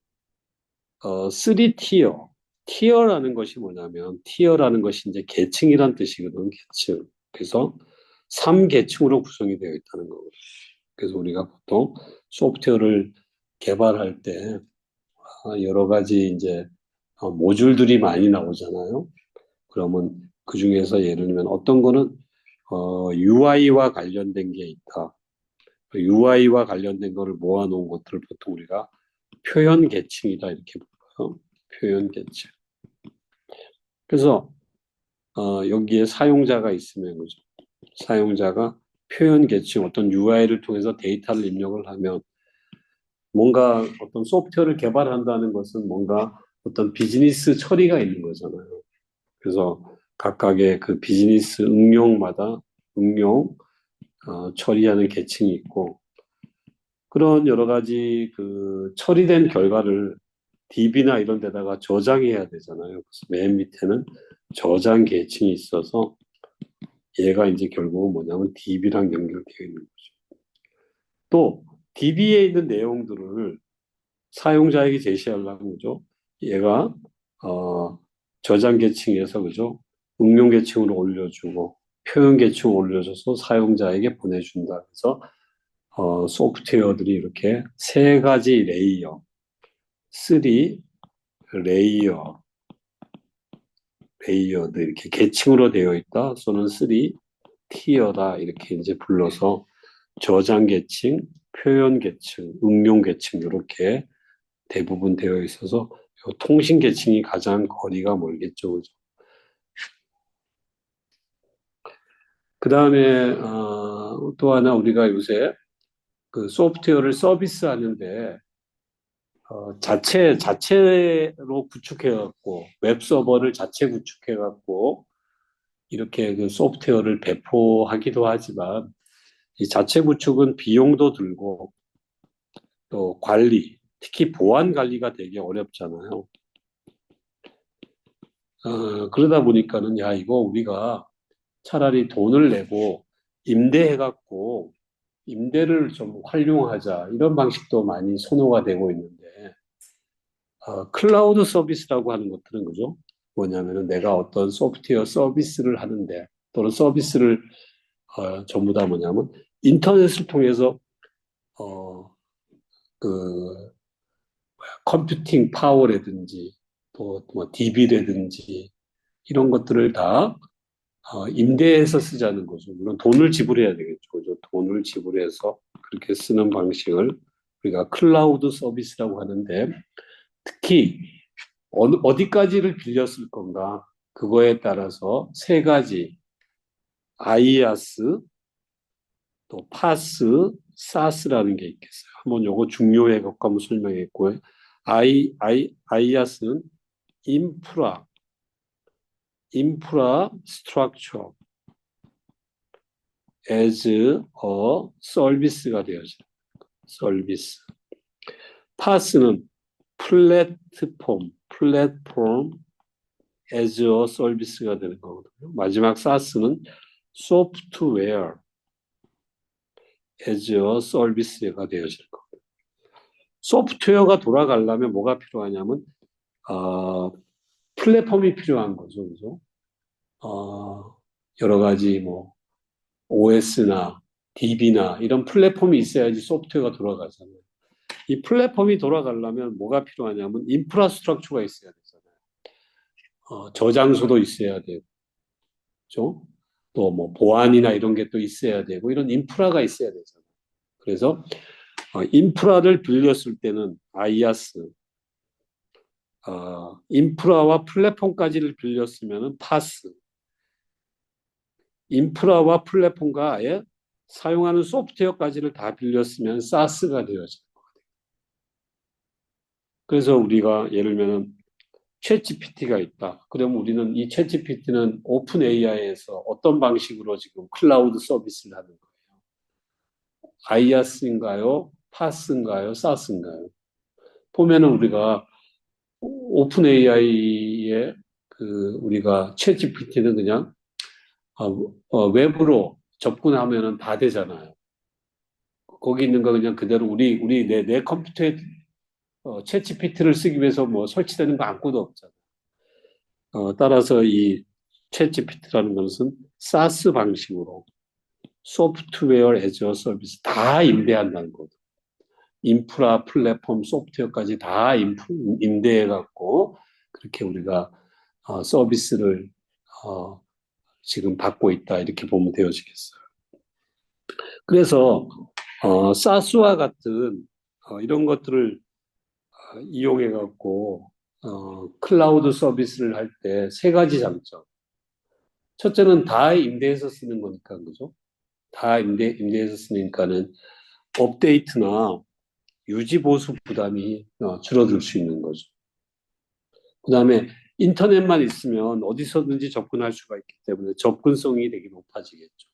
3티어. 티어라는 것이 뭐냐면 티어라는 것이 이제 계층이란 뜻이거든. 계층. 그래서 3계층으로 구성이 되어 있다는 거거든요. 그래서 우리가 보통 소프트웨어를 개발할 때 여러 가지 이제 모듈들이 많이 나오잖아요. 그러면 그 중에서 예를 들면 어떤 거는 UI와 관련된 게 있다. UI와 관련된 거를 모아놓은 것들을 보통 우리가 표현 계층이다 이렇게 불러요. 표현 계층. 그래서 여기에 사용자가 있으면 그죠. 사용자가 표현 계층 어떤 UI를 통해서 데이터를 입력을 하면 뭔가 어떤 소프트웨어를 개발한다는 것은 뭔가 어떤 비즈니스 처리가 있는 거잖아요. 그래서 각각의 그 비즈니스 응용마다 응용 처리하는 계층이 있고 그런 여러 가지 그 처리된 결과를 DB나 이런 데다가 저장해야 되잖아요. 그래서 맨 밑에는 저장 계층이 있어서 얘가 이제 결국은 뭐냐면 DB랑 연결되어 있는 거죠. 또 DB에 있는 내용들을 사용자에게 제시하려면 그죠? 얘가 어, 저장 계층에서 그죠? 응용 계층으로 올려주고 표현 계층 올려줘서 사용자에게 보내준다. 그래서 소프트웨어들이 이렇게 세 가지 레이어, 3 레이어, 레이어드 이렇게 계층으로 되어 있다. 또는 3 티어다 이렇게 이제 불러서 저장 계층, 표현 계층, 응용 계층 이렇게 대부분 되어 있어서 통신 계층이 가장 거리가 멀겠죠. 그죠? 그 다음에 또 하나 우리가 요새 그 소프트웨어를 서비스하는데 자체로 구축해갖고 웹 서버를 자체 구축해갖고 이렇게 그 소프트웨어를 배포하기도 하지만 이 자체 구축은 비용도 들고 또 관리, 특히 보안 관리가 되게 어렵잖아요. 그러다 보니까는 야 이거 우리가 차라리 돈을 내고 임대해갖고 임대를 좀 활용하자 이런 방식도 많이 선호가 되고 있는데 클라우드 서비스라고 하는 것들은 그죠? 뭐냐면은 내가 어떤 소프트웨어 서비스를 하는데 또는 서비스를 전부 다 뭐냐면 인터넷을 통해서 어, 그 컴퓨팅 파워라든지 또 뭐 DB라든지 이런 것들을 다 임대해서 쓰자는 거죠. 물론 돈을 지불해야 되겠죠. 그죠? 돈을 지불해서 그렇게 쓰는 방식을 우리가 클라우드 서비스라고 하는데 특히 어디까지를 빌렸을 건가 그거에 따라서 세 가지 아이아스 또 파스 사스라는 게 있겠어요. 한번 요거 중요해 갖고 한번 설명했고요. 아이아스는 인프라 스트럭처 as a service가 되어져요. 서비스. PaaS는 플랫폼 as a service가 되는 거거든요. 마지막 SaaS는 소프트웨어 as a service가 되어질 거예요. 소프트웨어가 돌아가려면 뭐가 필요하냐면 플랫폼이 필요한 거죠, 그죠? 여러 가지 뭐 OS나 DB나 이런 플랫폼이 있어야지 소프트웨어가 돌아가잖아요. 이 플랫폼이 돌아가려면 뭐가 필요하냐면 인프라스트럭처가 있어야 되잖아요. 저장소도 있어야 되고, 그죠? 또 뭐 보안이나 이런 게 또 있어야 되고 이런 인프라가 있어야 되잖아요. 그래서 인프라를 빌렸을 때는 아이아스, 인프라와 플랫폼까지를 빌렸으면은 파스, 인프라와 플랫폼과 아예 사용하는 소프트웨어까지를 다 빌렸으면 사스가 되어져요. 그래서 우리가 예를 들면 챗GPT가 있다. 그러면 우리는 이 챗GPT는 오픈 AI에서 어떤 방식으로 지금 클라우드 서비스를 하는 거예요? 아이아스인가요? 파스인가요? 사스인가요? 보면은 우리가 오픈 AI의 우리가 챗GPT는 그냥 웹으로 접근하면은 다 되잖아요. 거기 있는 거 그냥 그대로 우리 내 컴퓨터에 챗GPT를 쓰기 위해서 뭐 설치되는 거 아무것도 없잖아요. 따라서 이 챗GPT라는 것은 사스 방식으로 소프트웨어 애저 서비스 다 임대한다는 거죠. 인프라, 플랫폼, 소프트웨어까지 다 임대해갖고 그렇게 우리가 서비스를 지금 받고 있다 이렇게 보면 되어지겠어요. 그래서 사스와 같은 이런 것들을 이용해갖고 클라우드 서비스를 할 때 세 가지 장점. 첫째는 다 임대해서 쓰는 거니까, 그죠? 다 임대해서 쓰니까는 업데이트나 유지 보수 부담이 줄어들 수 있는 거죠. 그 다음에 인터넷만 있으면 어디서든지 접근할 수가 있기 때문에 접근성이 되게 높아지겠죠.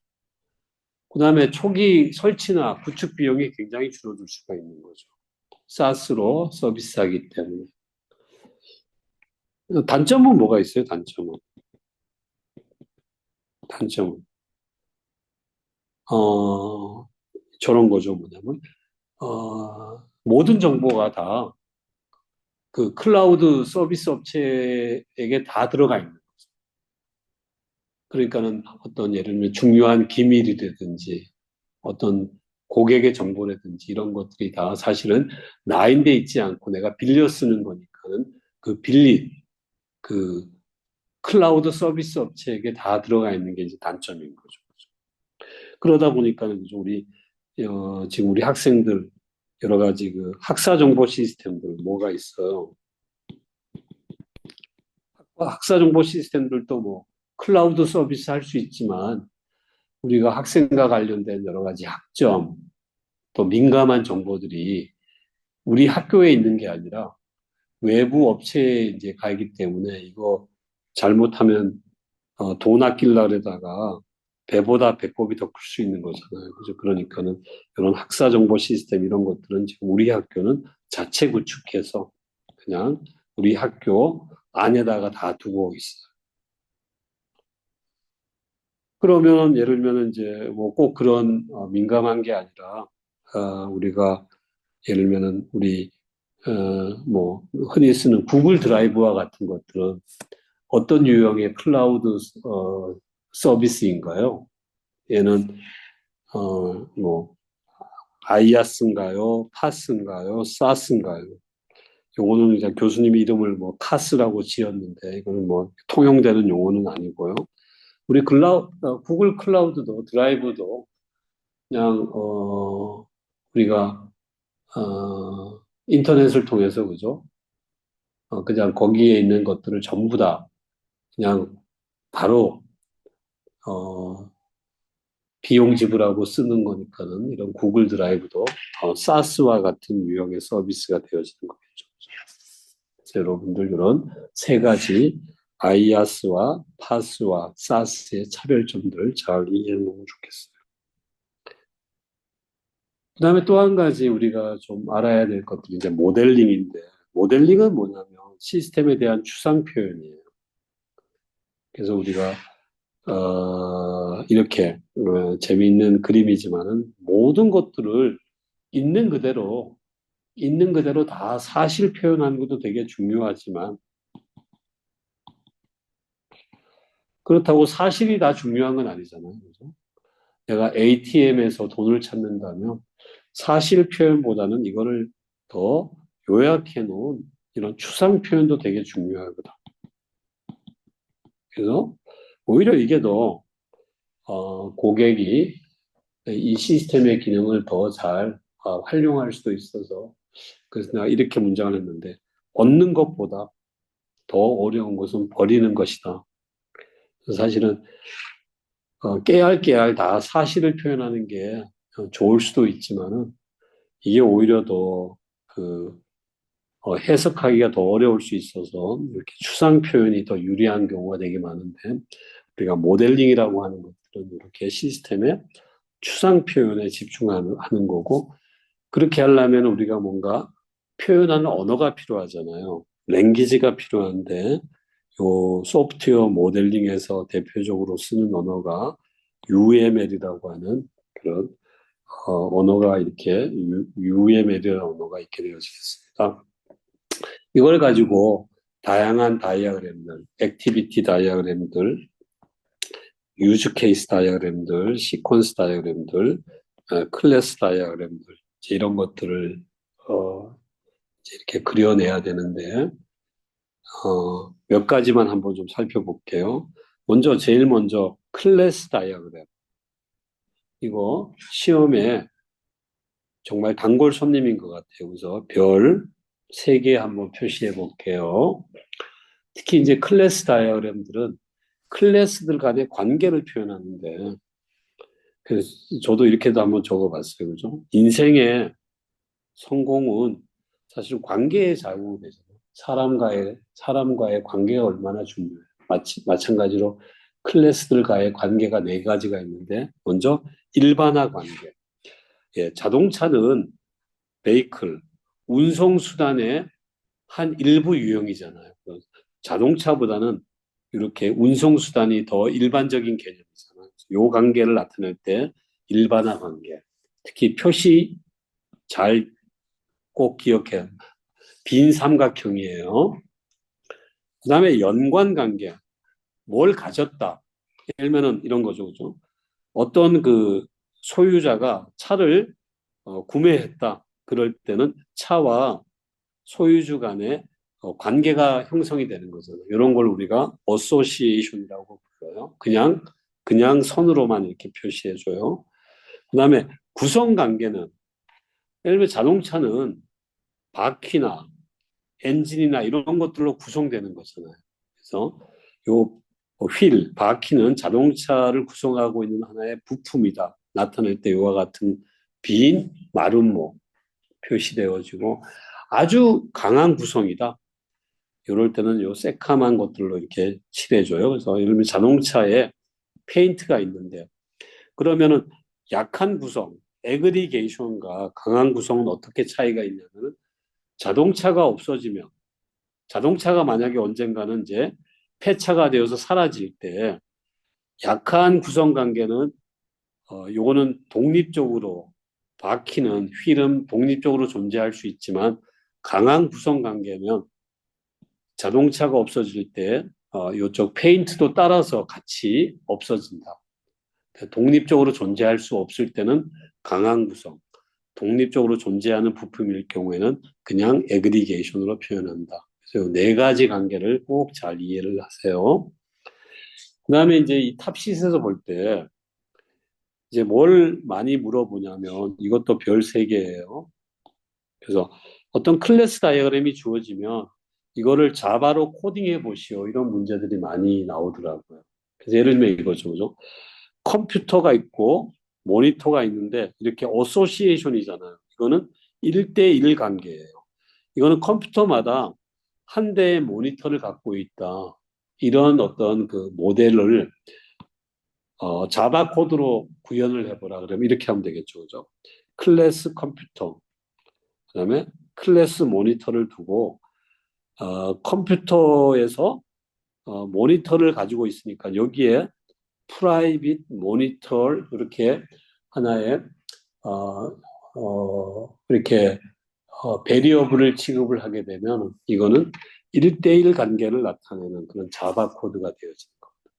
그 다음에 초기 설치나 구축 비용이 굉장히 줄어들 수가 있는 거죠. 사스로 서비스하기 때문에. 단점은 뭐가 있어요? 단점은. 저런 거죠. 뭐냐면, 모든 정보가 다 그 클라우드 서비스 업체에게 다 들어가 있는 거죠. 그러니까는 어떤 예를 들면 중요한 기밀이라든지 어떤 고객의 정보라든지 이런 것들이 다 사실은 나인데 있지 않고 내가 빌려 쓰는 거니까는 그 클라우드 서비스 업체에게 다 들어가 있는 게 이제 단점인 거죠. 그러다 보니까는 지금 우리 학생들 여러 가지 그 학사 정보 시스템들 뭐가 있어요. 학사 정보 시스템들도 뭐 클라우드 서비스 할 수 있지만 우리가 학생과 관련된 여러 가지 학점 또 민감한 정보들이 우리 학교에 있는 게 아니라 외부 업체에 이제 가기 때문에 이거 잘못하면 돈 아낄라에다가 배보다 배꼽이 더 클 수 있는 거잖아요. 그죠? 그러니까는 이런 학사 정보 시스템 이런 것들은 지금 우리 학교는 자체 구축해서 그냥 우리 학교 안에다가 다 두고 있어요. 그러면 예를 들면 이제 뭐 꼭 그런 민감한 게 아니라 우리가 예를 들면은 우리 뭐 흔히 쓰는 구글 드라이브와 같은 것들은 어떤 유형의 클라우드 서비스인가요? 얘는 뭐 아이아스인가요? 파스인가요? 사스인가요? 요거는 이제 교수님이 이름을 뭐 카스라고 지었는데 이거는 뭐 통용되는 용어는 아니고요. 구글 클라우드도 드라이브도 그냥 우리가 인터넷을 통해서 그죠? 그냥 거기에 있는 것들을 전부 다 그냥 바로 어, 비용 지불하고 쓰는 거니까는 이런 구글 드라이브도 사스와 같은 유형의 서비스가 되어지는 거겠죠. 그래서 여러분들 이런 세 가지 아이아스와 파스와 사스의 차별점들을 잘 이해해 놓으면 좋겠어요. 그다음에 또 한 가지 우리가 좀 알아야 될 것들이 이제 모델링인데, 모델링은 뭐냐면 시스템에 대한 추상 표현이에요. 그래서 우리가 이렇게 재미있는 그림이지만은 모든 것들을 있는 그대로 있는 그대로 다 사실 표현하는 것도 되게 중요하지만 그렇다고 사실이 다 중요한 건 아니잖아요. 그죠? 내가 ATM에서 돈을 찾는다면 사실 표현보다는 이거를 더 요약해 놓은 이런 추상 표현도 되게 중요하거든. 그래서 오히려 이게 더 고객이 이 시스템의 기능을 더 잘 활용할 수도 있어서 그래서 내가 이렇게 문장을 했는데 얻는 것보다 더 어려운 것은 버리는 것이다. 그래서 사실은 깨알깨알 다 사실을 표현하는 게 좋을 수도 있지만은 이게 오히려 더 해석하기가 더 어려울 수 있어서 이렇게 추상 표현이 더 유리한 경우가 되게 많은데 우리가 모델링이라고 하는 것들은 이렇게 시스템의 추상 표현에 집중하는 거고 그렇게 하려면 우리가 뭔가 표현하는 언어가 필요하잖아요. 랭귀지가 필요한데 요 소프트웨어 모델링에서 대표적으로 쓰는 언어가 UML이라고 하는 그런 언어가 이렇게 UML이라는 언어가 있게 되어지겠습니다. 이걸 가지고 다양한 다이어그램들, 액티비티 다이어그램들, 유즈 케이스 다이어그램들, 시퀀스 다이어그램들, 클래스 다이어그램들 이런 것들을 어, 이렇게 그려내야 되는데 몇 가지만 한번 좀 살펴볼게요. 제일 먼저 클래스 다이어그램. 이거 시험에 정말 단골 손님인 것 같아요. 그래서 별 3개 한번 표시해 볼게요. 특히 이제 클래스 다이어그램들은 클래스들 간의 관계를 표현하는데, 그래서 저도 이렇게도 한번 적어봤어요. 그죠? 인생의 성공은 사실 관계의 자유가 되잖아요. 사람과의 관계가 얼마나 중요해요. 마찬가지로 클래스들과의 관계가 4가지가 있는데, 먼저 일반화 관계. 예, 자동차는 베이클, 운송수단의 한 일부 유형이잖아요. 자동차보다는 이렇게 운송수단이 더 일반적인 개념이잖아요. 요 관계를 나타낼 때 일반화 관계. 특히 표시 잘 꼭 기억해요. 빈 삼각형이에요. 그 다음에 연관 관계. 뭘 가졌다. 예를 들면 이런 거죠. 그죠? 어떤 소유자가 차를 구매했다. 그럴 때는 차와 소유주 간의 관계가 형성이 되는 거잖아요. 이런 걸 우리가 어소시에이션이라고 불러요. 그냥 선으로만 이렇게 표시해줘요. 그 다음에 구성 관계는 예를 들면 자동차는 바퀴나 엔진이나 이런 것들로 구성되는 거잖아요. 그래서 요 바퀴는 자동차를 구성하고 있는 하나의 부품이다. 나타낼 때 이와 같은 빈 마름모 표시되어지고 아주 강한 구성이다. 이럴 때는 요 새카만 것들로 이렇게 칠해줘요. 그래서 예를 들면 자동차에 페인트가 있는데 그러면은 약한 구성, 에그리게이션과 강한 구성은 어떻게 차이가 있냐면 자동차가 없어지면 자동차가 만약에 언젠가는 이제 폐차가 되어서 사라질 때 약한 구성 관계는 요거는 독립적으로 바퀴는 휠은 독립적으로 존재할 수 있지만 강한 구성 관계면 자동차가 없어질 때 이쪽 페인트도 따라서 같이 없어진다. 독립적으로 존재할 수 없을 때는 강한 구성, 독립적으로 존재하는 부품일 경우에는 그냥 에그리게이션으로 표현한다. 그래서 4가지 관계를 꼭 잘 이해를 하세요. 그다음에 이제 이 탑시트에서 볼 때 이제 뭘 많이 물어보냐면 이것도 별 3개예요. 그래서 어떤 클래스 다이어그램이 주어지면 이거를 자바로 코딩해 보시오. 이런 문제들이 많이 나오더라고요. 그래서 예를 들면 이거죠. 그죠? 컴퓨터가 있고 모니터가 있는데 이렇게 어소시에이션이잖아요. 이거는 1대1 관계예요. 이거는 컴퓨터마다 한 대의 모니터를 갖고 있다. 이런 어떤 모델을 자바 코드로 구현을 해보라. 그러면 이렇게 하면 되겠죠. 그죠? 클래스 컴퓨터, 그다음에 클래스 모니터를 두고 컴퓨터에서 모니터를 가지고 있으니까 여기에 프라이빗 모니터 이렇게 하나의 이렇게 베리어블을 취급을 하게 되면 이거는 1대1 관계를 나타내는 그런 자바 코드가 되어지는 겁니다.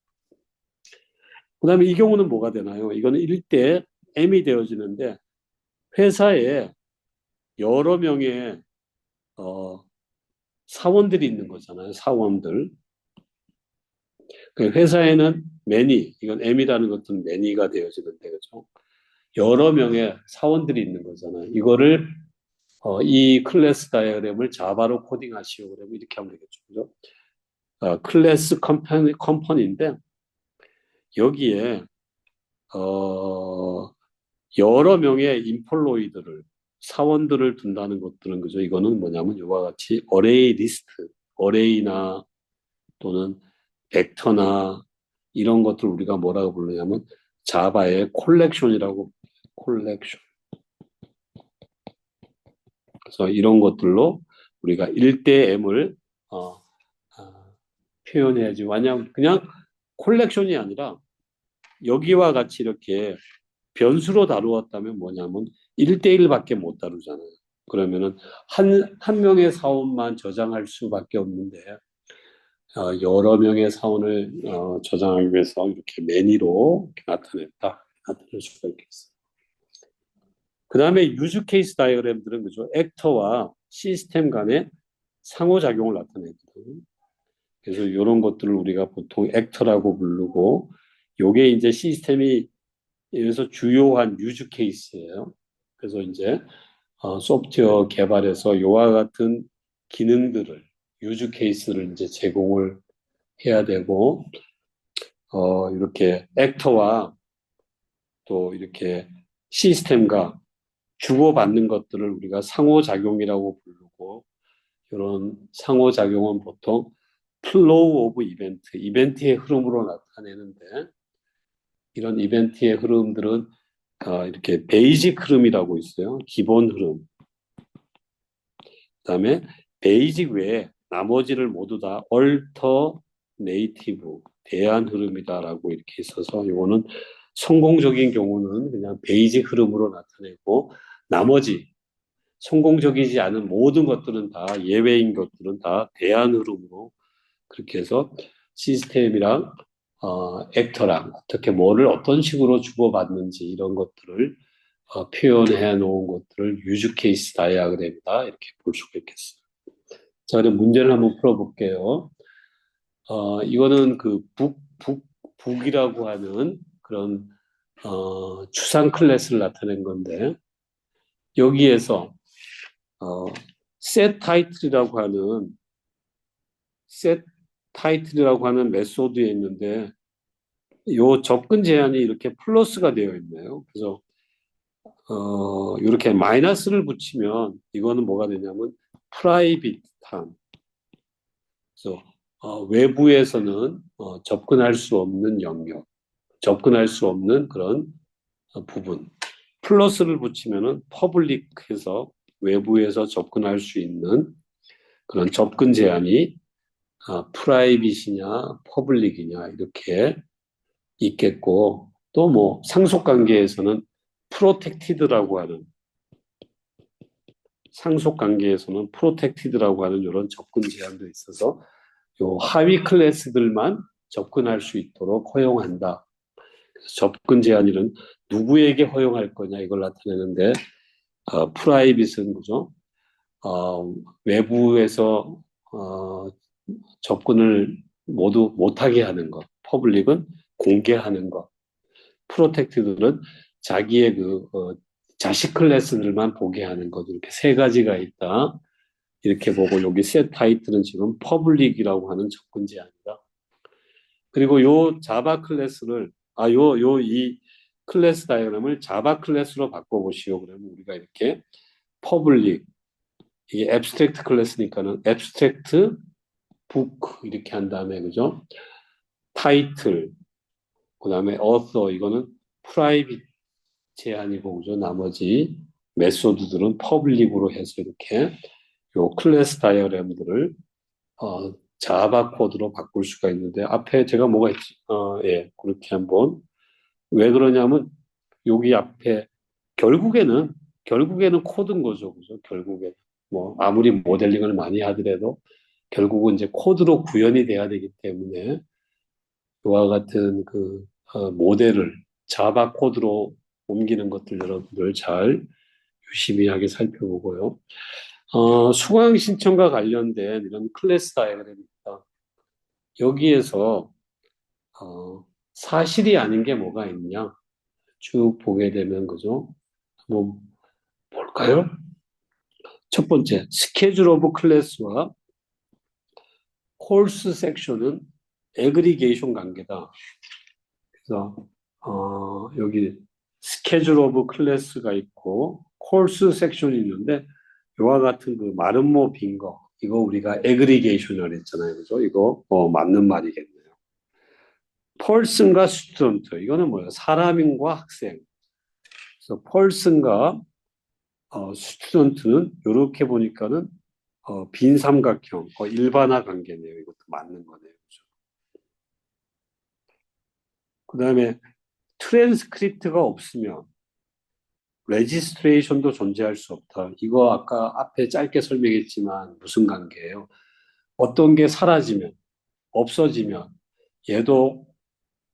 그 다음에 이 경우는 뭐가 되나요? 이거는 1대 M이 되어지는데 회사에 여러 명의 사원들이 있는 거잖아요. 사원들. 그 회사에는 many, 이건 M이라는 것은 many가 되어지는데, 그죠? 여러 명의 사원들이 있는 거잖아요. 이거를 이 클래스 다이어그램을 자바로 코딩하시오. 그러면 이렇게 하면 되겠죠. 그죠? 클래스 컴퍼니인데 여기에 여러 명의 인폴로이드를 사원들을 둔다는 것들은 그죠? 이거는 뭐냐면 이와 같이 어레이 리스트, 어레이나 또는 벡터나 이런 것들 우리가 뭐라고 부르냐면 자바의 콜렉션이라고 콜렉션. 그래서 이런 것들로 우리가 1대 M을 표현해야지. 왜냐하면 그냥 콜렉션이 아니라 여기와 같이 이렇게 변수로 다루었다면 뭐냐면 1대1밖에 못 다루잖아요. 그러면은 한 명의 사원만 저장할 수밖에 없는데 여러 명의 사원을 저장하기 위해서 이렇게 매니로 이렇게 나타낼 수가 있겠어요. 그 다음에 유즈 케이스 다이어그램들은 그죠? 액터와 시스템 간의 상호작용을 나타내거든요. 그래서 이런 것들을 우리가 보통 액터라고 부르고, 요게 이제 시스템이 여기서 주요한 유즈 케이스예요. 그래서 이제 소프트웨어 개발에서 요와 같은 기능들을 유즈 케이스를 이제 제공을 해야 되고, 이렇게 액터와 또 이렇게 시스템과 주고받는 것들을 우리가 상호작용이라고 부르고, 이런 상호작용은 보통 플로우 오브 이벤트, 이벤트의 흐름으로 나타내는데, 이런 이벤트의 흐름들은 이렇게 베이직 흐름이라고 있어요. 기본 흐름. 그다음에 베이직 외에 나머지를 모두 다 얼터네이티브, 대안 흐름이다라고 이렇게 있어서 이거는 성공적인 경우는 그냥 베이직 흐름으로 나타내고 나머지 성공적이지 않은 모든 것들은 다 예외인 것들은 다 대안 흐름으로 그렇게 해서 시스템이랑 액터랑 어떻게 뭐를 어떤 식으로 주고받는지 이런 것들을 표현해 놓은 것들을 유즈 케이스 다이아그램이다 이렇게 볼 수가 있겠어요. 자, 그럼 문제를 한번 풀어볼게요. 이거는 그 북이라고 하는 그런 추상 클래스를 나타낸 건데 여기에서 set title이라고 하는 set title이라고 하는 메소드에 있는데 요 접근 제한이 이렇게 플러스가 되어 있네요. 그래서 이렇게 마이너스를 붙이면 이거는 뭐가 되냐면 프라이빗한 그래서 외부에서는 접근할 수 없는 영역, 접근할 수 없는 그런 부분. 플러스를 붙이면은 퍼블릭해서 외부에서 접근할 수 있는 그런 접근 제한이 프라이빗이냐 퍼블릭이냐 이렇게 있겠고 또 뭐 상속 관계에서는 프로텍티드라고 하는 상속 관계에서는 프로텍티드라고 하는 이런 접근 제한도 있어서 요 하위 클래스들만 접근할 수 있도록 허용한다. 그래서 접근 제한일은 누구에게 허용할 거냐 이걸 나타내는데 프라이빗은 그죠? 외부에서 접근을 모두 못하게 하는 것, 퍼블릭은 공개하는 것, 프로텍티드는 자기의 자식 클래스들만 보게 하는 것 이렇게 세 가지가 있다. 이렇게 보고 여기 셋 타이틀은 지금 퍼블릭이라고 하는 접근 제한이다. 그리고 요 자바 클래스를 이 클래스 다이어그램을 자바 클래스로 바꿔보시오. 그러면 우리가 이렇게 퍼블릭 이게 앱스트랙트 클래스니까는 앱스트랙트 북 이렇게 한 다음에 그죠? 타이틀 그다음에 author 이거는 프라이빗 제한이고 그죠? 나머지 메소드들은 퍼블릭으로 해서 이렇게 요 클래스 다이어그램들을 자바 코드로 바꿀 수가 있는데 앞에 제가 뭐가 있지? 예, 그렇게 한번 왜 그러냐면 여기 앞에 결국에는 코드인 거죠, 그죠? 결국에 뭐 아무리 모델링을 많이 하더라도 결국은 이제 코드로 구현이 돼야 되기 때문에 이와 같은 모델을 자바 코드로 옮기는 것들 여러분들 잘 유심히하게 살펴보고요. 수강 신청과 관련된 이런 클래스 다이어그램입니다. 여기에서 사실이 아닌 게 뭐가 있냐? 쭉 보게 되면 그죠? 한번 볼까요? 첫 번째, 스케줄 오브 클래스와 콜스 섹션은 애그리게이션 관계다. 그래서 여기 스케줄 오브 클래스가 있고 콜스 섹션이 있는데 이와 같은 그 마름모 빈 거, 이거 우리가 애그리게이션이라고 했잖아요. 그죠? 이거 맞는 말이겠네요. 펄슨과 스튜던트, 이거는 뭐예요? 사람인과 학생. 그래서 펄슨과 스튜던트는 이렇게 보니까는 빈 삼각형, 일반화 관계네요. 이것도 맞는 거네요. 그죠? 그 다음에 트랜스크립트가 없으면 레지스트레이션도 존재할 수 없다. 이거 아까 앞에 짧게 설명했지만 무슨 관계예요? 어떤 게 사라지면, 없어지면 얘도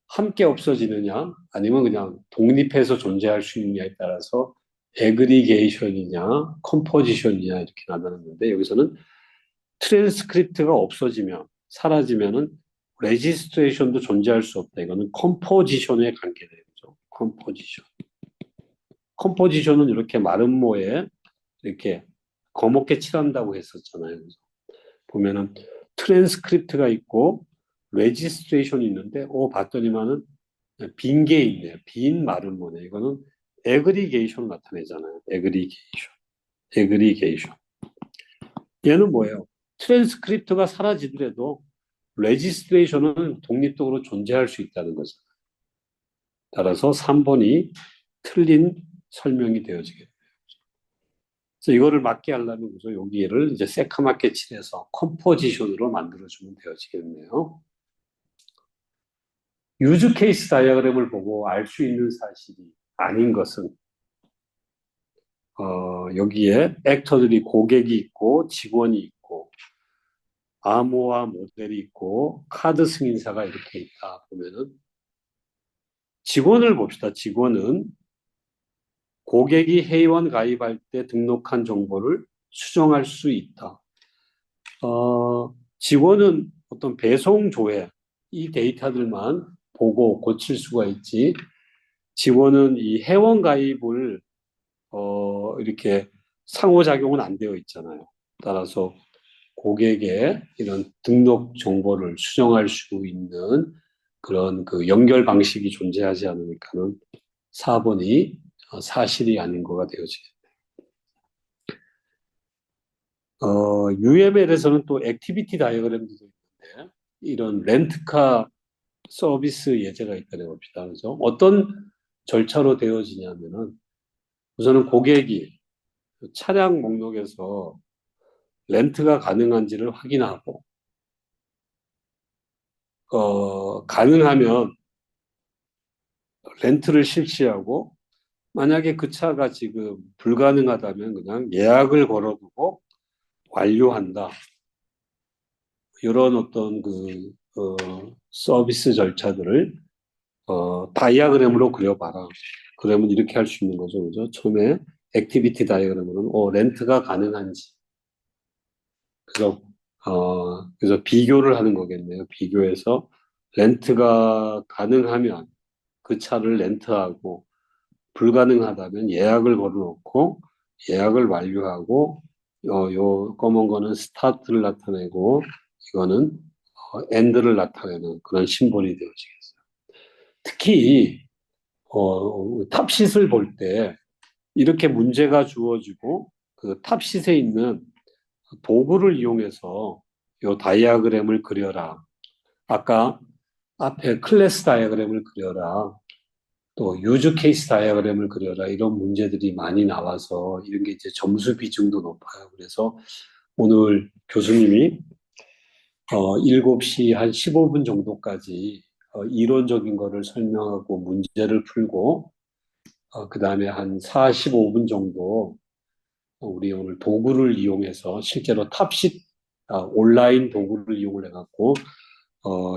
함께 없어지느냐 아니면 그냥 독립해서 존재할 수 있느냐에 따라서 애그리게이션이냐 컴포지션이냐 이렇게 나누는데 여기서는 트랜스크립트가 없어지면 사라지면은 레지스트레이션도 존재할 수 없다. 이거는 컴포지션에 관계돼요. 컴포지션. 컴포지션은 이렇게 마름모에 이렇게 거목게 칠한다고 했었잖아요. 그래서 보면은 트랜스크립트가 있고 레지스트레이션이 있는데 봤더니만은 빈 게 있네요. 빈 마름모네. 이거는 애그리게이션 나타내잖아요. 애그리게이션. 얘는 뭐예요? 트랜스크립트가 사라지더라도 레지스트레이션은 독립적으로 존재할 수 있다는 거죠. 따라서 3번이 틀린 설명이 되어지겠네요. 그래서 이거를 맞게 하려면 그죠? 여기를 이제 새카맣게 칠해서 컴포지션으로 만들어주면 되어지겠네요. 유즈 케이스 다이어그램을 보고 알 수 있는 사실이 아닌 것은 여기에 액터들이 고객이 있고 직원이 있고 암호화 모델이 있고 카드 승인사가 이렇게 있다 보면은 직원을 봅시다. 직원은 고객이 회원 가입할 때 등록한 정보를 수정할 수 있다. 직원은 어떤 배송 조회 이 데이터들만 보고 고칠 수가 있지. 직원은 이 회원 가입을 이렇게 상호작용은 안 되어 있잖아요. 따라서 고객의 이런 등록 정보를 수정할 수 있는 그런 그 연결 방식이 존재하지 않으니까는 4번이 사실이 아닌 거가 되어지겠네요. UML에서는 또 액티비티 다이어그램도 있는데 이런 렌트카 서비스 예제가 있다고 봅시다. 그죠? 어떤 절차로 되어지냐면은 우선은 고객이 차량 목록에서 렌트가 가능한지를 확인하고 가능하면 렌트를 실시하고 만약에 그 차가 지금 불가능하다면 그냥 예약을 걸어두고 완료한다. 이런 어떤 서비스 절차들을 다이아그램으로 그려봐라. 그러면 이렇게 할 수 있는 거죠. 그죠? 처음에 액티비티 다이어그램으로는 렌트가 가능한지. 그래서 비교를 하는 거겠네요. 비교해서 렌트가 가능하면 그 차를 렌트하고 불가능하다면 예약을 걸어놓고 예약을 완료하고 요 검은 거는 스타트를 나타내고 이거는 엔드를 나타내는 그런 심볼이 되어지겠어요. 특히 탑시트를 볼 때 이렇게 문제가 주어지고 그 탑시트에 있는 도구를 이용해서 요 다이아그램을 그려라. 아까 앞에 클래스 다이아그램을 그려라. 또 유즈 케이스 다이어그램을 그려라 이런 문제들이 많이 나와서 이런 게 이제 점수 비중도 높아요. 그래서 오늘 교수님이 7시 한 15분 정도까지 이론적인 거를 설명하고 문제를 풀고 그 다음에 한 45분 정도 우리 오늘 도구를 이용해서 실제로 탑sit 온라인 도구를 이용을 해갖고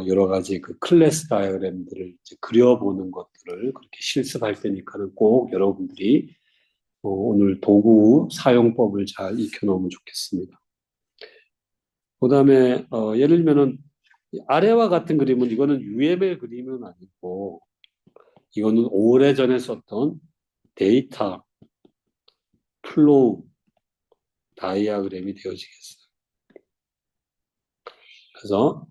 여러 가지 그 클래스 다이어그램들을 이제 그려보는 것들을 그렇게 실습할 테니까는 꼭 여러분들이 오늘 도구 사용법을 잘 익혀놓으면 좋겠습니다. 그 다음에 예를 들면은 아래와 같은 그림은 이거는 UML 그림은 아니고 이거는 오래전에 썼던 데이터 플로우 다이아그램이 되어지겠어요. 그래서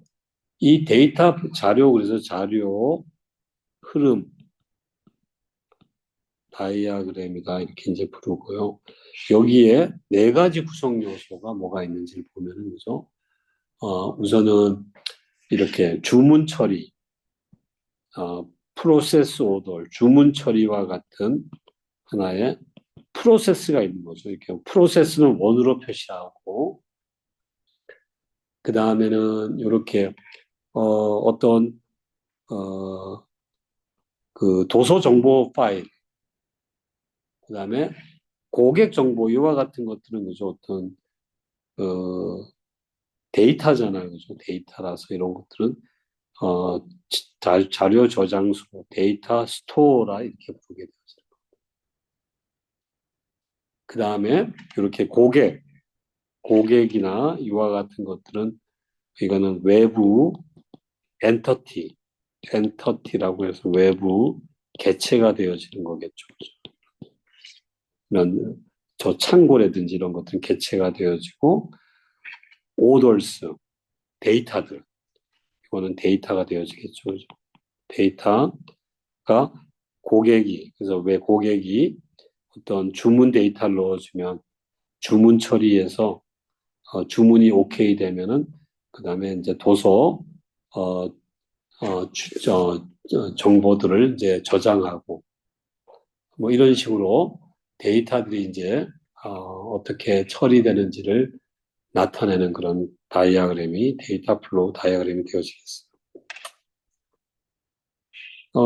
이 데이터 자료, 그래서 자료 흐름 다이아그램이다 이렇게 이제 부르고요. 여기에 네 가지 구성 요소가 뭐가 있는지를 보면은 그죠? 우선은 이렇게 주문 처리, 프로세스 오더, 주문 처리와 같은 하나의 프로세스가 있는 거죠. 이렇게 프로세스는 원으로 표시하고 그 다음에는 이렇게 어떤 그 도서 정보 파일, 그 다음에 고객 정보 이와 같은 것들은 그죠 어떤 어, 데이터잖아요, 그죠? 데이터라서 이런 것들은 어, 자료 저장소, 데이터 스토어라 이렇게 부르게 되죠. 그 다음에 이렇게 고객이나 이와 같은 것들은 이거는 외부 엔터티, 엔터티라고 해서 외부 개체가 되어지는 거겠죠. 이런 저 창고라든지 이런 것들은 개체가 되어지고 오더스, 데이터들 이거는 데이터가 되어지겠죠. 그죠? 데이터가 그래서 왜 고객이 어떤 주문 데이터를 넣어주면 주문 처리해서 주문이 오케이 되면은 그 다음에 이제 도서 어, 정보들을 이제 저장하고 뭐 이런 식으로 데이터들이 이제 어떻게 처리되는지를 나타내는 그런 다이아그램이 데이터 플로우 다이아그램이 되어지겠어요.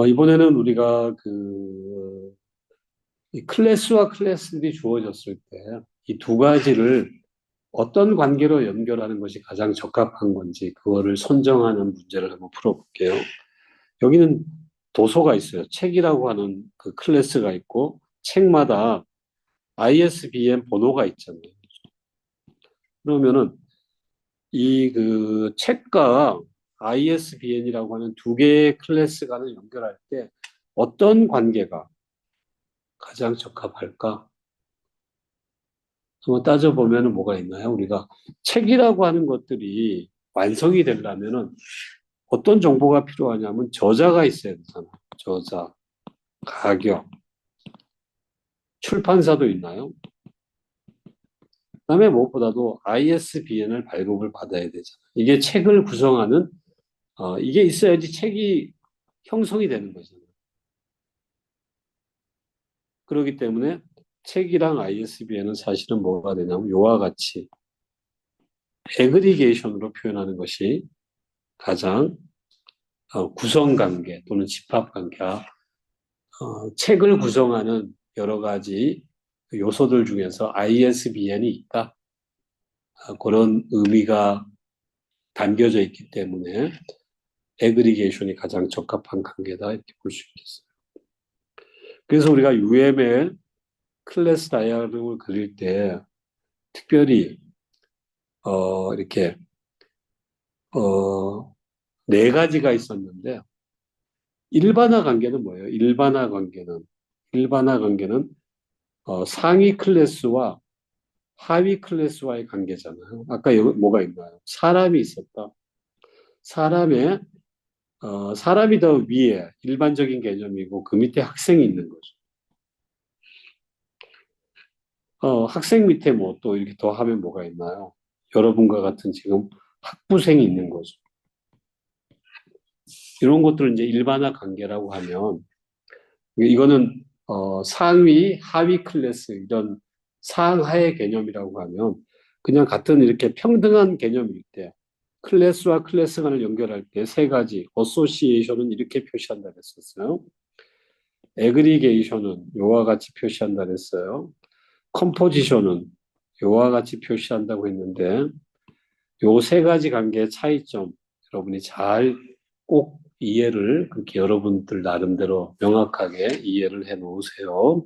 이번에는 우리가 이 클래스와 클래스들이 주어졌을 때 이 두 가지를 어떤 관계로 연결하는 것이 가장 적합한 건지 그거를 선정하는 문제를 한번 풀어볼게요. 여기는 도서가 있어요. 책이라고 하는 그 클래스가 있고 책마다 ISBN 번호가 있잖아요. 그러면은 이 그 책과 ISBN이라고 하는 두 개의 클래스 간을 연결할 때 어떤 관계가 가장 적합할까? 한번 따져보면 뭐가 있나요? 우리가 책이라고 하는 것들이 완성이 되려면은 어떤 정보가 필요하냐면 저자가 있어야 되잖아요. 저자, 가격, 출판사도 있나요? 그다음에 무엇보다도 ISBN을 발급을 받아야 되잖아요. 이게 책을 구성하는 이게 있어야지 책이 형성이 되는 거잖아요. 그렇기 때문에 책이랑 ISBN은 사실은 뭐가 되냐면 요와 같이 애그리게이션으로 표현하는 것이 가장 구성관계 또는 집합관계와 책을 구성하는 여러 가지 요소들 중에서 ISBN이 있다. 그런 의미가 담겨져 있기 때문에 애그리게이션이 가장 적합한 관계다 이렇게 볼 수 있겠어요. 그래서 우리가 UML 클래스 다이아그램을 그릴 때 특별히 이렇게 네 가지가 있었는데 일반화 관계는 뭐예요? 일반화 관계는 상위 클래스와 하위 클래스와의 관계잖아요. 아까 여기 뭐가 있나요? 사람이 있었다. 사람이 더 위에 일반적인 개념이고 그 밑에 학생이 있는 거죠. 학생 밑에 뭐 또 이렇게 더 하면 뭐가 있나요? 여러분과 같은 지금 학부생이 있는 거죠. 이런 것들을 이제 일반화 관계라고 하면 이거는 상위, 하위 클래스 이런 상하의 개념이라고 하면 그냥 같은 이렇게 평등한 개념일 때 클래스와 클래스 간을 연결할 때 세 가지 어소시에이션은 이렇게 표시한다 그랬었어요. 에그리게이션은 요와 같이 표시한다 그랬어요. 컴포지션은 요와 같이 표시한다고 했는데 요 세 가지 관계의 차이점 여러분이 잘 꼭 이해를 그렇게 여러분들 나름대로 명확하게 이해를 해 놓으세요.